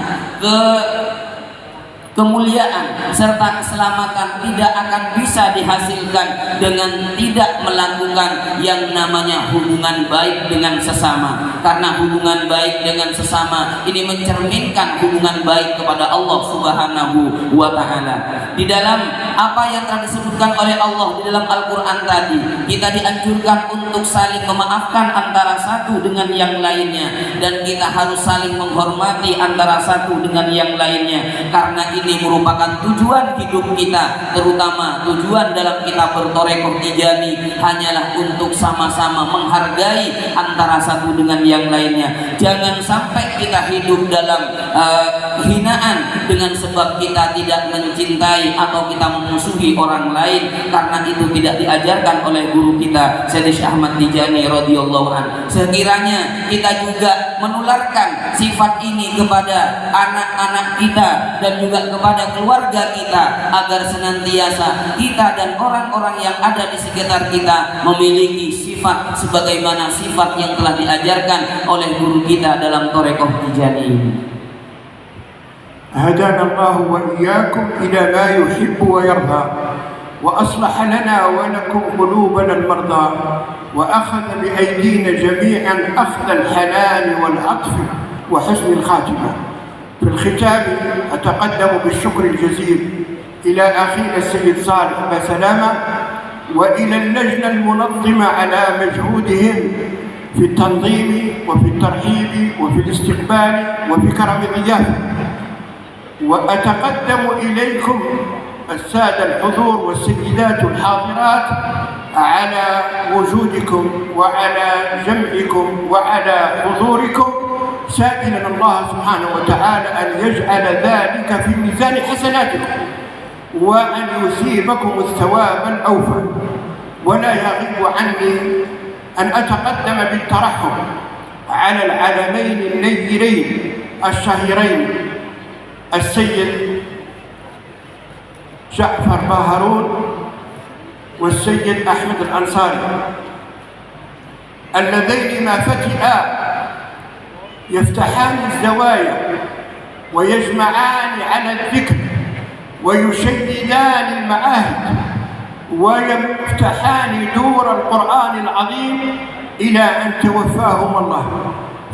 kemuliaan serta keselamatan tidak akan bisa dihasilkan dengan tidak melakukan yang namanya hubungan baik dengan sesama. Karena hubungan baik dengan sesama ini mencerminkan hubungan baik kepada Allah Subhanahu wa taala. Di dalam apa yang telah disebutkan oleh Allah di dalam Al-Qur'an tadi, kita dianjurkan untuk saling memaafkan antara satu dengan yang lainnya, dan kita harus saling menghormati antara satu dengan yang lainnya. Karena ini merupakan tujuan hidup kita, terutama tujuan dalam kita berthariqah Tijani hanyalah untuk sama-sama menghargai antara satu dengan yang lainnya. Jangan sampai kita hidup dalam hinaan dengan sebab kita tidak mencintai atau kita memusuhi orang lain, karena itu tidak diajarkan oleh guru kita Sayyidi Syekh Ahmad Tijani radhiyallahu anhu. Sekiranya kita juga menularkan sifat ini kepada anak-anak kita dan juga kepada keluarga kita, agar senantiasa kita dan orang-orang yang ada di sekitar kita memiliki sifat sebagaimana sifat yang telah diajarkan oleh guru kita dalam thariqah Tijani ini. هدانا الله وإياكم إلى ما يحب ويرضى، وأصلح لنا ولكم قلوبنا المرضى، وأخذ بأيدينا جميعا أخذ الحنان والعطف وحسن الخاتمة. في الختام أتقدم بالشكر الجزيل إلى أخينا السيد صالح بسلامة وإلى اللجنة المنظمة على مجهودهم في التنظيم وفي الترحيب وفي الاستقبال وفي كرم الضيافة. وأتقدم إليكم السادة الحضور والسيدات الحاضرات على وجودكم وعلى جمعكم وعلى حضوركم، سائلا الله سبحانه وتعالى أن يجعل ذلك في ميزان حسناتكم وأن يثيبكم الثواب الأوفى. ولا يغيب عني أن أتقدم بالترحم على العلمين النيرين الشهيرين السيد جعفر باهرون والسيد أحمد الأنصاري، اللذين ما فتئا يفتحان الزوايا ويجمعان على الذكر ويشيدان المعاهد ويفتحان دور القرآن العظيم إلى أن توفاهم الله.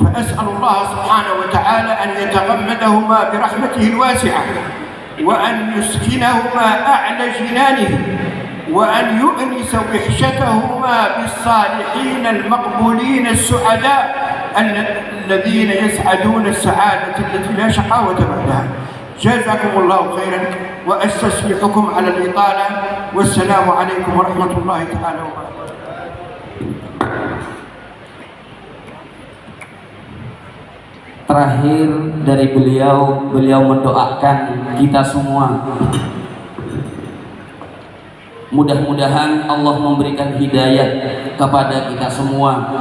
فأسأل الله سبحانه وتعالى أن يتغمدهما برحمته الواسعة وأن يسكنهما أعلى جنانه وأن يؤنس وحشتهما بالصالحين المقبولين السعداء الذين يسعدون السعادة التي لا شقاوة بعدها. جزاكم الله خيرا وأستسمحكم على الإطالة، والسلام عليكم ورحمة الله تعالى وبركاته. Terakhir dari beliau mendoakan kita semua, mudah-mudahan Allah memberikan hidayah kepada kita semua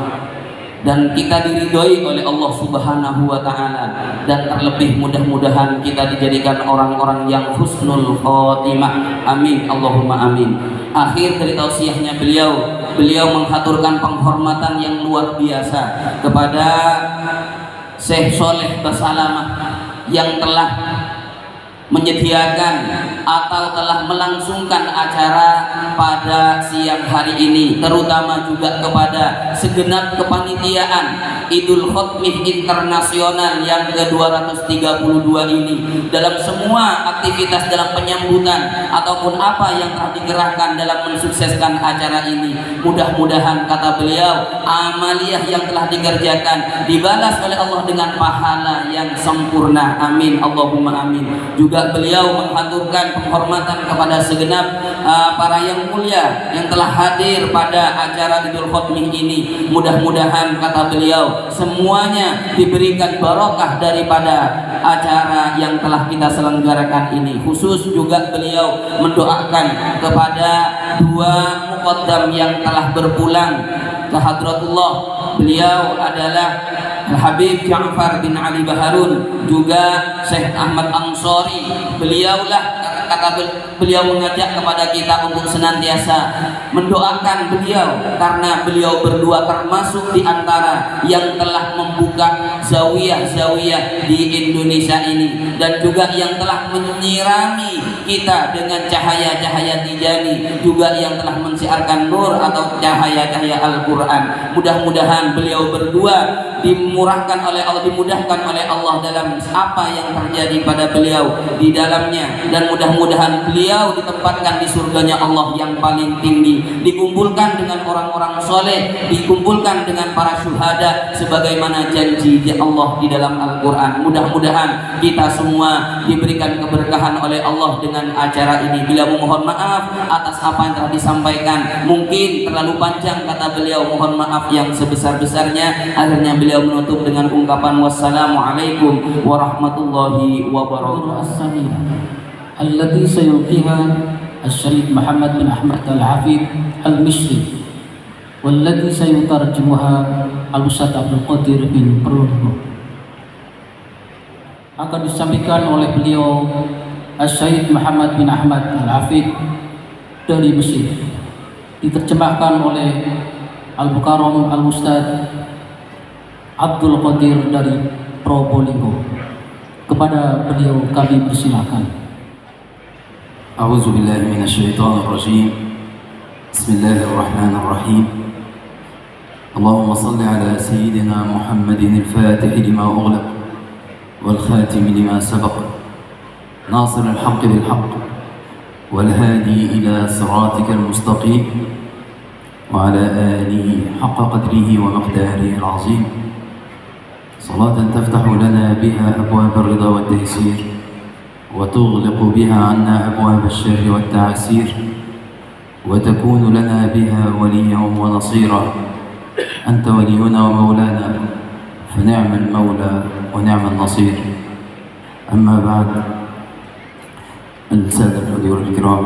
dan kita diridhoi oleh Allah Subhanahu wa taala, dan terlebih mudah-mudahan kita dijadikan orang-orang yang husnul khotimah. Amin, Allahumma amin. Akhir dari tausiahnya beliau menghaturkan penghormatan yang luar biasa kepada Syekh Soleh Basalamah yang telah menyediakan atau telah melangsungkan acara pada siang hari ini, terutama juga kepada segenap kepanitiaan Idul Khotmih Internasional yang ke-232 ini, dalam semua aktivitas dalam penyambutan ataupun apa yang telah digerakkan dalam mensukseskan acara ini. Mudah-mudahan, kata beliau, amaliyah yang telah dikerjakan dibalas oleh Allah dengan pahala yang sempurna. Amin, Allahumma amin. Juga beliau menghaturkan penghormatan kepada segenap para yang mulia yang telah hadir pada acara Idul Khotmih ini. Mudah-mudahan, kata beliau, semuanya diberikan barokah daripada acara yang telah kita selenggarakan ini. Khusus juga beliau mendoakan kepada dua muqaddam yang telah berpulang ke hadratullah. Beliau adalah Habib Ja'far bin Ali Baharun, juga Syekh Ahmad Ansori. Beliau mengajak kepada kita untuk senantiasa mendoakan beliau, karena beliau berdua termasuk di antara yang telah membuka zawiyah-zawiyah di Indonesia ini, dan juga yang telah menyirami kita dengan cahaya-cahaya Tijani, juga yang telah mensiarkan nur atau cahaya-cahaya Al-Quran. Mudah-mudahan beliau berdua dimudahkan oleh Allah dalam apa yang terjadi pada beliau di dalamnya, dan mudah-mudahan beliau ditempatkan di surganya Allah yang paling tinggi, dikumpulkan dengan orang-orang soleh, dikumpulkan dengan para syuhada sebagaimana janji Allah di dalam Al-Quran. Mudah-mudahan kita semua diberikan keberkahan oleh Allah dengan acara ini. Bila memohon maaf atas apa yang telah disampaikan, mungkin terlalu panjang, kata beliau, mohon maaf yang sebesar-besarnya. Akhirnya beliau menutup dengan ungkapan wassalamualaikum warahmatullahi wabarakatuh. Alladhi sayulqiha Al-Syarif Muhammad bin Ahmad Al-Hafid Al-Misri, walladhi sayutarjimuha Al-Ustadz Abdul Qadir bin Prulhu. Akan disampaikan oleh beliau Al-Syarif Muhammad bin Ahmad Al-Hafid dari Mesir, diterjemahkan oleh Al-Bukarom Al-Ustadz Abdul Qadir dari Probolinggo. Kepada beliau kami persilakan. أعوذ بالله من الشيطان الرجيم بسم الله الرحمن الرحيم اللهم صل على سيدنا محمد الفاتح لما أغلق والخاتم لما سبق ناصر الحق بالحق والهادي إلى صراطك المستقيم وعلى آله حق قدره ومقداره العظيم صلاة تفتح لنا بها أبواب الرضا والتيسير وتغلق بها عنا أبواب الشر والتعسير وتكون لنا بها وليا ونصيرا أنت ولينا ومولانا فنعم المولى ونعم النصير. أما بعد، السادة الحضور الكرام،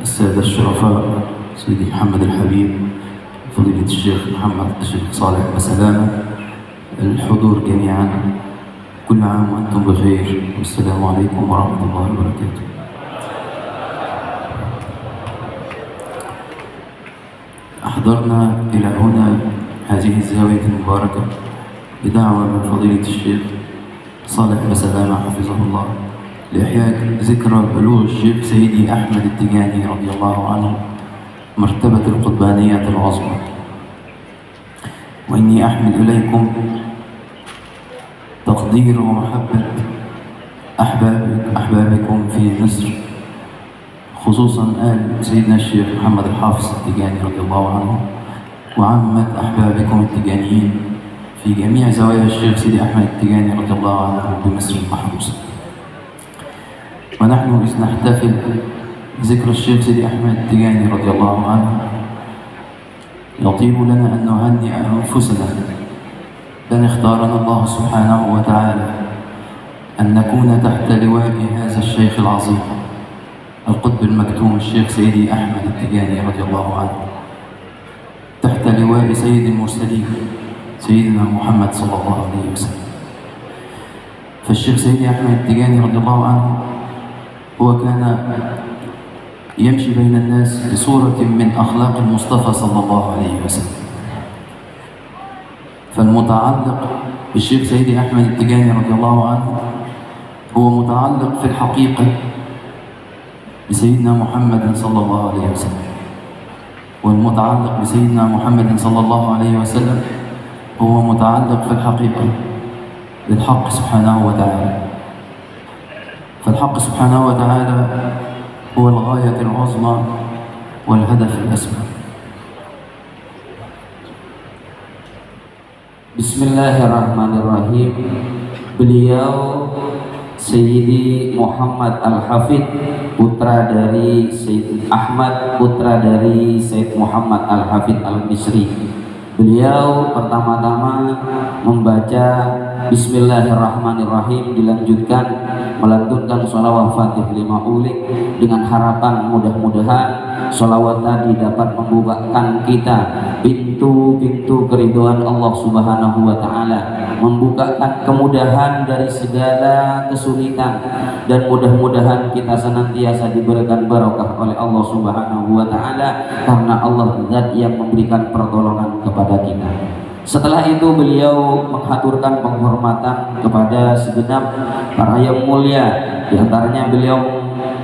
السادة الشرفاء، سيدي محمد الحبيب، فضيلة الشيخ محمد الشيخ صالح بسلامة، الحضور جميعا، كل عام وأنتم بخير، والسلام عليكم ورحمة الله وبركاته. أحضرنا إلى هنا هذه الزاوية المباركة بدعوة من فضيلة الشيخ صالح بسلامة حفظه الله لإحياء ذكرى بلوغ الشيخ سيدي أحمد التجاني رضي الله عنه مرتبة القطبانية العظمى. وإني أحمل إليكم تقدير ومحبة أحبابكم في مصر، خصوصا آل سيدنا الشيخ محمد الحافظ التجاني رضي الله عنه، وعامة أحبابكم التجانيين في جميع زوايا الشيخ سيدي أحمد التجاني رضي الله عنه بمصر المحروسة. ونحن إذ نحتفل بذكر الشيخ سيدي أحمد التجاني رضي الله عنه يطيب لنا أن نهنئ أنفسنا بأن اختارنا الله سبحانه وتعالى أن نكون تحت لواء هذا الشيخ العظيم القطب المكتوم الشيخ سيدي أحمد التجاني رضي الله عنه، تحت لواء سيد المرسلين سيدنا محمد صلى الله عليه وسلم. فالشيخ سيدي أحمد التجاني رضي الله عنه هو كان يمشي بين الناس بصورة من أخلاق المصطفى صلى الله عليه وسلم. فالمتعلق بالشيخ سيدي أحمد التجاني رضي الله عنه هو متعلق في الحقيقة بسيدنا محمد صلى الله عليه وسلم، والمتعلق بسيدنا محمد صلى الله عليه وسلم هو متعلق في الحقيقة بالحق سبحانه وتعالى. فالحق سبحانه وتعالى هو الغاية العظمى والهدف الأسمى. Bismillahirrahmanirrahim. Beliau Sayyidi Muhammad Al-Hafidh, putra dari Sayyid Ahmad, putra dari Sayyid Muhammad Al-Hafidh Al-Misri. Beliau pertama-tama membaca Bismillahirrahmanirrahim, dilanjutkan melantunkan sholawat Fatih 5 ulik dengan harapan mudah-mudahan sholawat tadi dapat membukakan kita pintu-pintu keridhaan Allah Subhanahu wa Ta'ala, membukakan kemudahan dari segala kesulitan, dan mudah-mudahan kita senantiasa diberikan barokah oleh Allah Subhanahu wa Ta'ala, karena Allah zat yang memberikan pertolongan kepada kita. Setelah itu beliau menghaturkan penghormatan kepada segenap para yang mulia, di antaranya beliau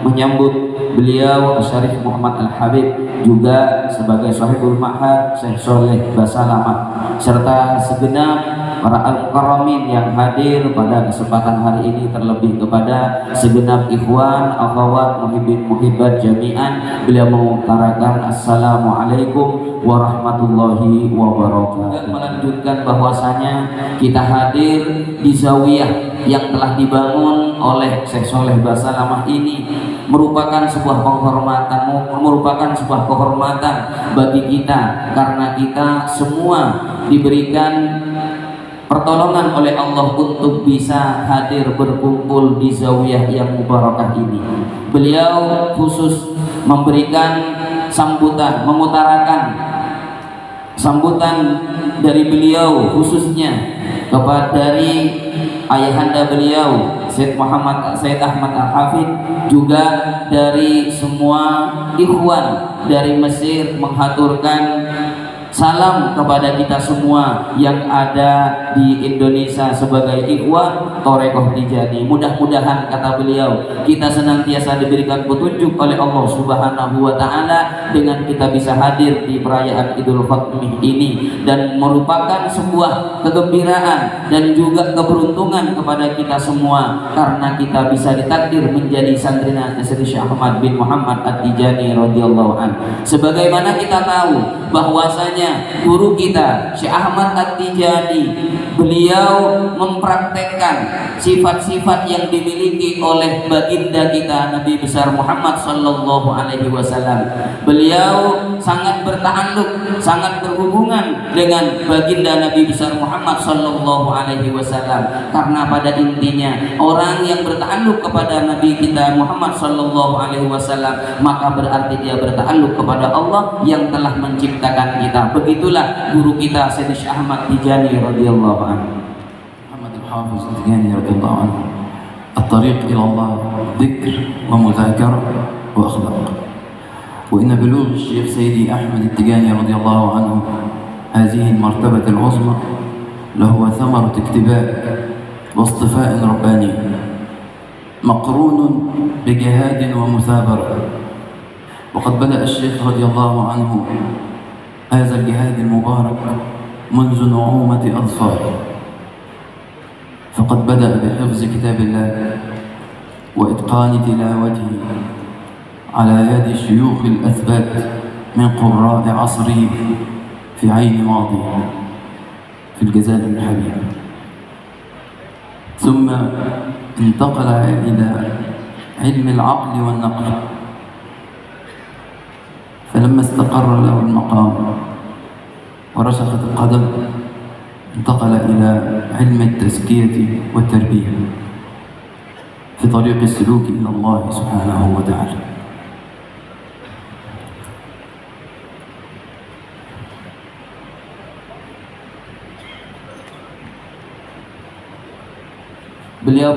menyambut beliau Syarif Muhammad Al-Habib, juga sebagai Sahibul Ma'had Syekh Soleh Basalamah, serta segenap para al-mukarramin yang hadir pada kesempatan hari ini, terlebih kepada segenap ikhwan, akhwat, muhibbin, muhibbat jami'an. Beliau mengutarakan Assalamualaikum warahmatullahi wabarakatuh. Melanjutkan bahwasanya kita hadir di zawiyah yang telah dibangun oleh Syekh Soleh Basalamah ini merupakan sebuah penghormatan, merupakan sebuah kehormatan bagi kita, karena kita semua diberikan pertolongan oleh Allah untuk bisa hadir berkumpul di zawiyah yang mubarakah ini. Beliau khusus memberikan sambutan, mengutarakan sambutan dari beliau khususnya kepada dari ayahanda beliau Syed Ahmad Al-Hafidh, juga dari semua ikhwan dari Mesir, menghaturkan Salam kepada kita semua yang ada di Indonesia sebagai ikhwan Thariqah Tijani. Mudah-mudahan, kata beliau, kita senantiasa diberikan petunjuk oleh Allah Subhanahu wa taala dengan kita bisa hadir di perayaan Idul Fitri ini, dan merupakan sebuah kegembiraan dan juga keberuntungan kepada kita semua karena kita bisa ditakdir menjadi santrina Syekh Ahmad bin Muhammad At-Tijani radhiyallahu anhu. Sebagaimana kita tahu bahwasanya guru kita Syekh Ahmad At-Tijani, beliau mempraktekkan sifat-sifat yang dimiliki oleh baginda kita Nabi besar Muhammad sallallahu alaihi wasallam. Beliau sangat berta'alluq, sangat berhubungan dengan baginda Nabi besar Muhammad sallallahu alaihi wasallam, karena pada intinya orang yang berta'alluq kepada Nabi kita Muhammad sallallahu alaihi wasallam maka berarti dia berta'alluq kepada Allah yang telah menciptakan kita. Begitulah guru kita Syekh Ahmad Tijani radhiyallahu anhu. محمد الحافظ التجاني رضي الله عنه. الطريق إلى الله ذكر ومذاكرة وأخلاق. وإن بلوغ الشيخ سيدي أحمد التجاني رضي الله عنه هذه المرتبة العظمى لهو ثمرة اكتباء واصطفاء رباني مقرون بجهاد ومثابرة. وقد بدأ الشيخ رضي الله عنه هذا الجهاد المبارك منذ نعومة أظفاره، فقد بدأ بحفظ كتاب الله وإتقان تلاوته على يد شيوخ الأثبات من قراء عصره في عين ماضي في الجزائر الحبيبة، ثم انتقل إلى علم العقل والنقل، فلما استقر له المقام ورسخت القدم انتقل إلى علم التزكية والتربية في طريق السلوك إلى الله سبحانه وتعالى. Beliau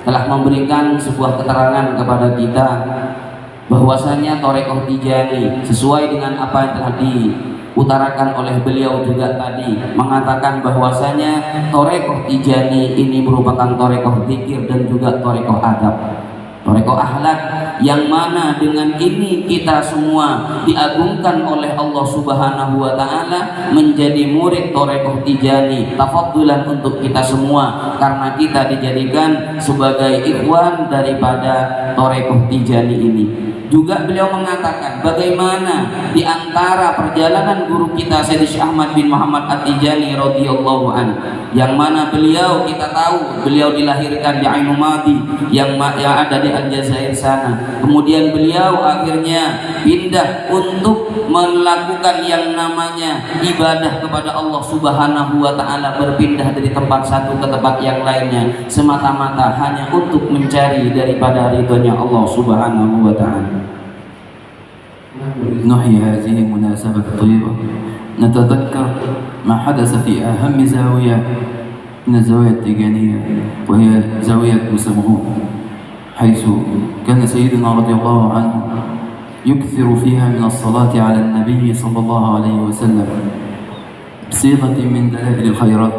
telah memberikan sebuah keterangan kepada kita bahwasanya Thariqah Tijani sesuai dengan apa yang telah diutarakan oleh beliau juga tadi, mengatakan bahwasanya Thariqah Tijani ini merupakan thariqah zikir dan juga thariqah adab, thariqah akhlak, yang mana dengan ini kita semua diagungkan oleh Allah Subhanahu wa taala menjadi murid Thariqah Tijani, tafaddulan untuk kita semua karena kita dijadikan sebagai ikhwan daripada Thariqah Tijani ini. Juga beliau mengatakan bagaimana di antara perjalanan guru kita Syekh Ahmad bin Muhammad At-Tijani radhiyallahu anhu, yang mana beliau, kita tahu beliau dilahirkan di Ainu Madi yang ada di Aljazair sana. Kemudian beliau akhirnya pindah untuk melakukan yang namanya ibadah kepada Allah Subhanahu wa taala, berpindah dari tempat satu ke tempat yang lainnya semata-mata hanya untuk mencari daripada ridhonya Allah Subhanahu wa taala. نحيي هذه المناسبة الطيبة نتذكر ما حدث في أهم زاوية من الزوايا التيجانية وهي زاوية مسمعون، حيث كان سيدنا رضي الله عنه يكثر فيها من الصلاة على النبي صلى الله عليه وسلم بصيغة من دلائل الخيرات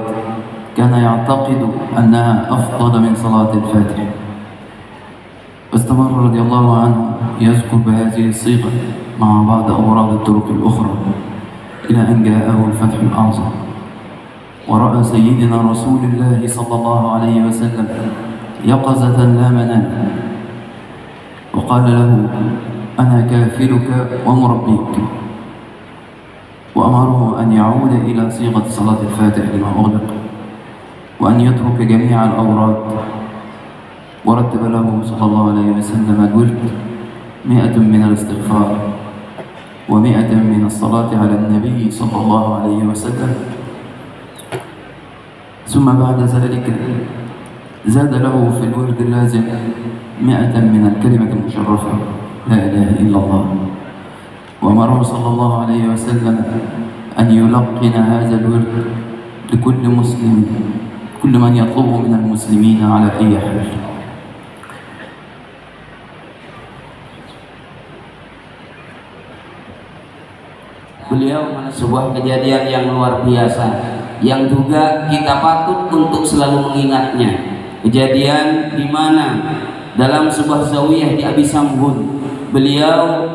كان يعتقد أنها أفضل من صلاة الفاتح، واستمر رضي الله عنه يذكر بهذه الصيغة مع بعض أوراد الطرق الأخرى إلى أن جاءه الفتح الأعظم، ورأى سيدنا رسول الله صلى الله عليه وسلم يقظة لا منام، وقال له أنا كافلك ومربيك، وأمره أن يعود إلى صيغة صلاة الفاتح لما أغلق وأن يترك جميع الأوراد، ورتب له صلى الله عليه وسلم الورد 100 من الاستغفار و100 من الصلاة على النبي صلى الله عليه وسلم، ثم بعد ذلك زاد له في الورد اللازم 100 من الكلمة المشرفة لا إله إلا الله، وأمره صلى الله عليه وسلم أن يلقن هذا الورد لكل مسلم، كل من يطلبه من المسلمين على أي حال. beliau sebuah kejadian yang luar biasa yang juga kita patut untuk selalu mengingatnya. Kejadian di mana dalam sebuah zawiyah di Abi Samhun beliau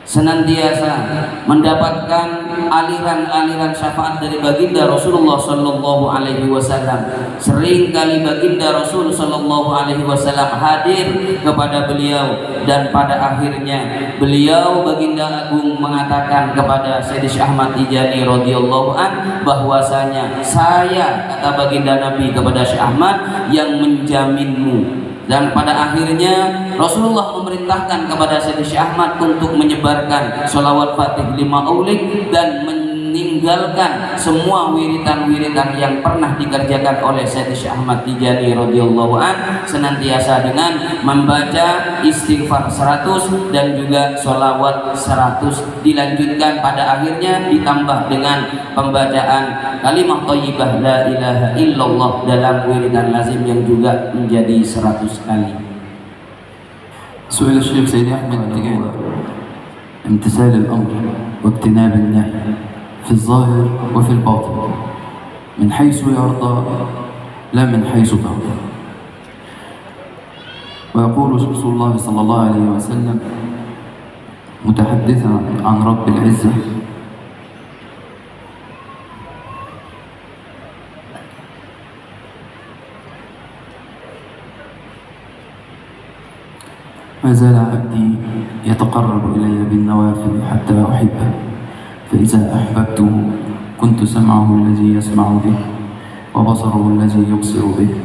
senantiasa mendapatkan aliran-aliran syafaat dari baginda Rasulullah Sallallahu Alaihi Wasallam. Sering kali baginda Rasul Sallallahu Alaihi Wasallam hadir kepada beliau, dan pada akhirnya beliau baginda agung mengatakan kepada Sayyidi Syekh Ahmad Tijani radhiyallahu an bahwasanya saya, kata baginda Nabi kepada Syekh Ahmad, yang menjaminmu. Dan pada akhirnya Rasulullah memerintahkan kepada Sayyidi Syekh Ahmad untuk menyebarkan sholawat Fatih 5 aulik dan meninggalkan semua wiridan-wiridan yang pernah dikerjakan oleh Sayyidi Syekh Ahmad Tijani radhiyallahu an, senantiasa dengan membaca istighfar 100 dan juga sholawat 100, dilanjutkan pada akhirnya ditambah dengan pembacaan kalimah thayyibah la ilaha illallah dalam wiridan lazim yang juga menjadi 100 kali. سئل الشيخ سيدي أحمد التجاني امتثال الأمر واجتناب النهي في الظاهر وفي الباطن من حيث يرضى لا من حيث ترضى. ويقول رسول الله صلى الله عليه وسلم متحدثا عن رب العزة: ما زال عبدي يتقرب إلي بالنوافل حتى أحبه، فإذا أحببته كنت سمعه الذي يسمع به وبصره الذي يبصر به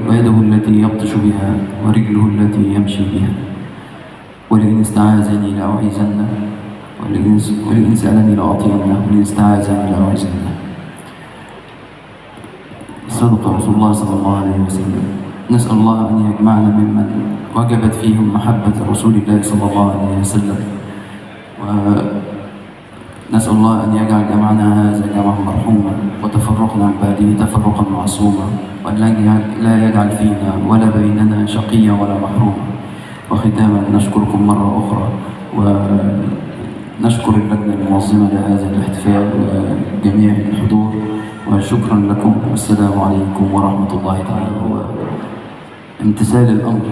ويده التي يبطش بها ورجله التي يمشي بها، ولئن استعاذني لأعيذنه ولئن سألني لأعطينه ولئن استعاذني لأعيذنه. صدق رسول الله صلى الله عليه وسلم. نسأل الله أن يجمعنا ممن وجبت فيهم محبة رسول الله صلى الله عليه وسلم، ونسأل الله أن يجعل جمعنا هذا جمعا مرحوما وتفرقنا عن بعده تفرقا معصوما، وأن لا يجعل فينا ولا بيننا شقيا ولا محروما. وختاما نشكركم مرة أخرى ونشكر اللجنة المنظمة لهذا الاحتفال وجميع الحضور، وشكرا لكم والسلام عليكم ورحمة الله تعالى وبركاته. امتثال الأمر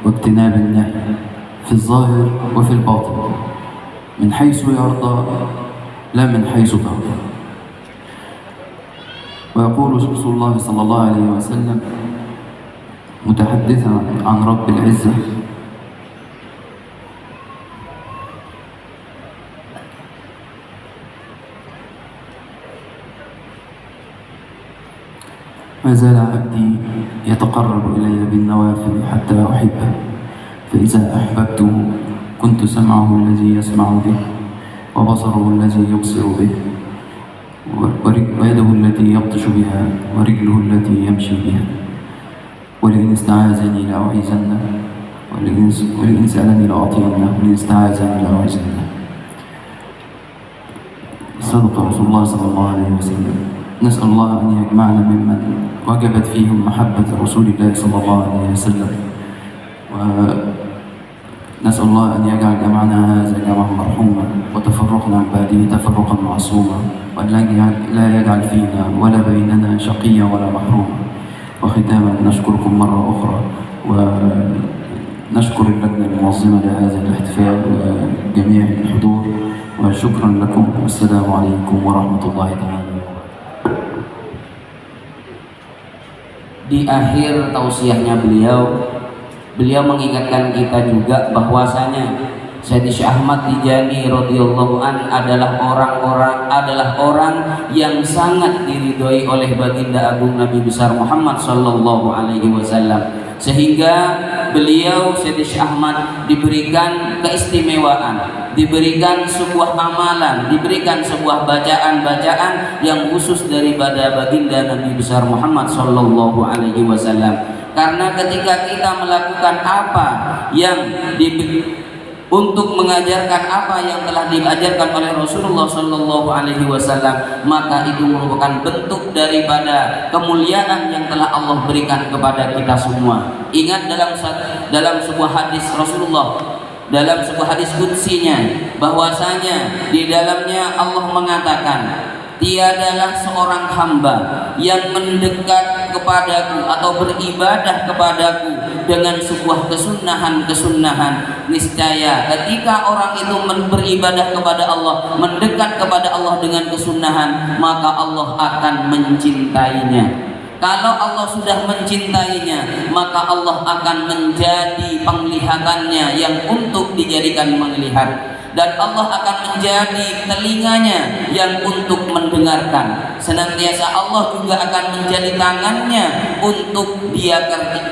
واجتناب النهي في الظاهر وفي الباطن من حيث يرضى لا من حيث ترضى. ويقول رسول الله صلى الله عليه وسلم متحدثا عن رب العزة: ما زال عبدي يتقرب إلي بالنوافل حتى أحبه، فإذا أحببته كنت سمعه الذي يسمع به وبصره الذي يبصر به ويده التي يبطش بها ورجله التي يمشي بها، ولئن استعاذني لأعيذنه ولئن سألني لأعطينه ولئن استعاذني لأعيذنه. صدق رسول الله صلى الله عليه وسلم. نسأل الله أن يجمعنا ممن وجبت فيهم محبة رسول الله صلى الله عليه وسلم، ونسأل الله أن يجعل جمعنا هذا جمعا مرحوما وتفرقنا عن بعده تفرقا معصوما، وأن لا يجعل فينا ولا بيننا شقيا ولا محروما. وختاما نشكركم مرة أخرى ونشكر اللجنة المنظمة لهذا الاحتفال وجميع الحضور، وشكرا لكم والسلام عليكم ورحمة الله تعالى. Di akhir tausiahnya beliau mengingatkan kita juga bahwasanya Sayyidi Syekh Ahmad Tijani radhiyallahu an adalah orang yang sangat diridhoi oleh baginda agung Nabi besar Muhammad sallallahu alaihi wasallam, sehingga beliau Sayyidi Syekh Ahmad diberikan keistimewaan, diberikan sebuah amalan, diberikan sebuah bacaan-bacaan yang khusus daripada baginda Nabi besar Muhammad sallallahu alaihi wasallam. Karena ketika kita melakukan apa yang untuk mengajarkan apa yang telah diajarkan oleh Rasulullah sallallahu alaihi wasallam, maka itu merupakan bentuk daripada kemuliaan yang telah Allah berikan kepada kita semua. Ingat dalam sebuah hadis Rasulullah dalam sebuah hadis qudsinya bahwasanya di dalamnya Allah mengatakan, tiadalah seorang hamba yang mendekat kepadaku atau beribadah kepadaku dengan sebuah kesunahan-kesunahan. Niscaya ketika orang itu beribadah kepada Allah, mendekat kepada Allah dengan kesunahan, maka Allah akan mencintainya. Kalau Allah sudah mencintainya, maka Allah akan menjadi penglihatannya yang untuk dijadikan melihat, dan Allah akan menjadi telinganya yang untuk mendengarkan. Senantiasa Allah juga akan menjadi tangannya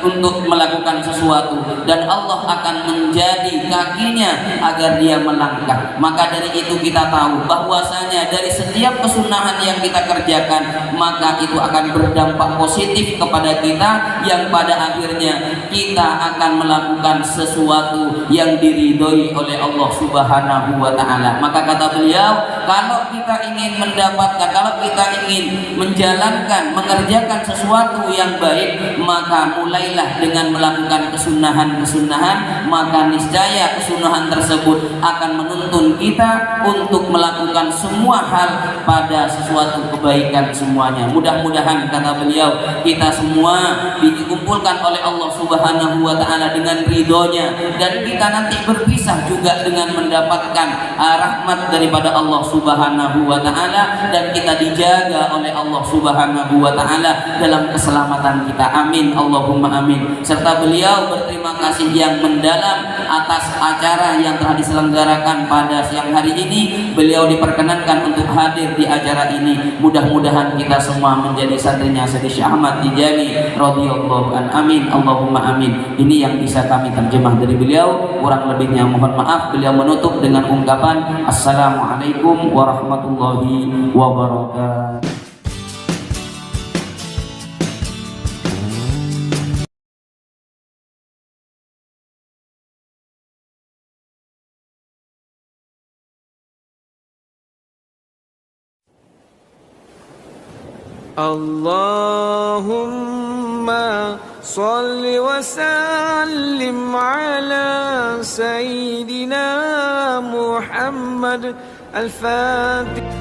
untuk melakukan sesuatu, dan Allah akan menjadi kakinya agar dia melangkah. Maka dari itu kita tahu bahwasanya dari setiap kesunahan yang kita kerjakan, maka itu akan berdampak positif kepada kita, yang pada akhirnya kita akan melakukan sesuatu yang diridhoi oleh Allah Subhanahu wa ta'ala. Maka kata beliau, kalau kita ingin mendapatkan, kalau kita ingin menjalankan, mengerjakan sesuatu yang baik, maka mulailah dengan melakukan kesunahan-kesunahan. Maka niscaya kesunahan tersebut akan menuntun kita untuk melakukan semua hal pada sesuatu kebaikan semuanya. Mudah-mudahan, kata beliau, kita semua dikumpulkan oleh Allah Subhanahu wa ta'ala dengan ridhonya, dan kita nanti berpisah juga dengan mendapatkan rahmat daripada Allah Subhanahu wa ta'ala, dan kita dijaga oleh Allah Subhanahu wa ta'ala dalam keselamatan kita. Amin, Allahumma amin. Serta beliau berterima kasih yang mendalam atas acara yang telah diselenggarakan pada siang hari ini. Beliau diperkenankan untuk hadir di acara ini. Mudah-mudahan kita semua menjadi santrinya Syekh Ahmad Tijani radhiyallahu an. Amin, Allahumma amin. Ini yang bisa kami terjemah dari beliau. Kurang lebihnya mohon maaf. Beliau menutup dengan ungkapan Assalamualaikum warahmatullahi wabarakatuh. Allahumma salli wa sallim ala Sayyidina Muhammad al-Fatih.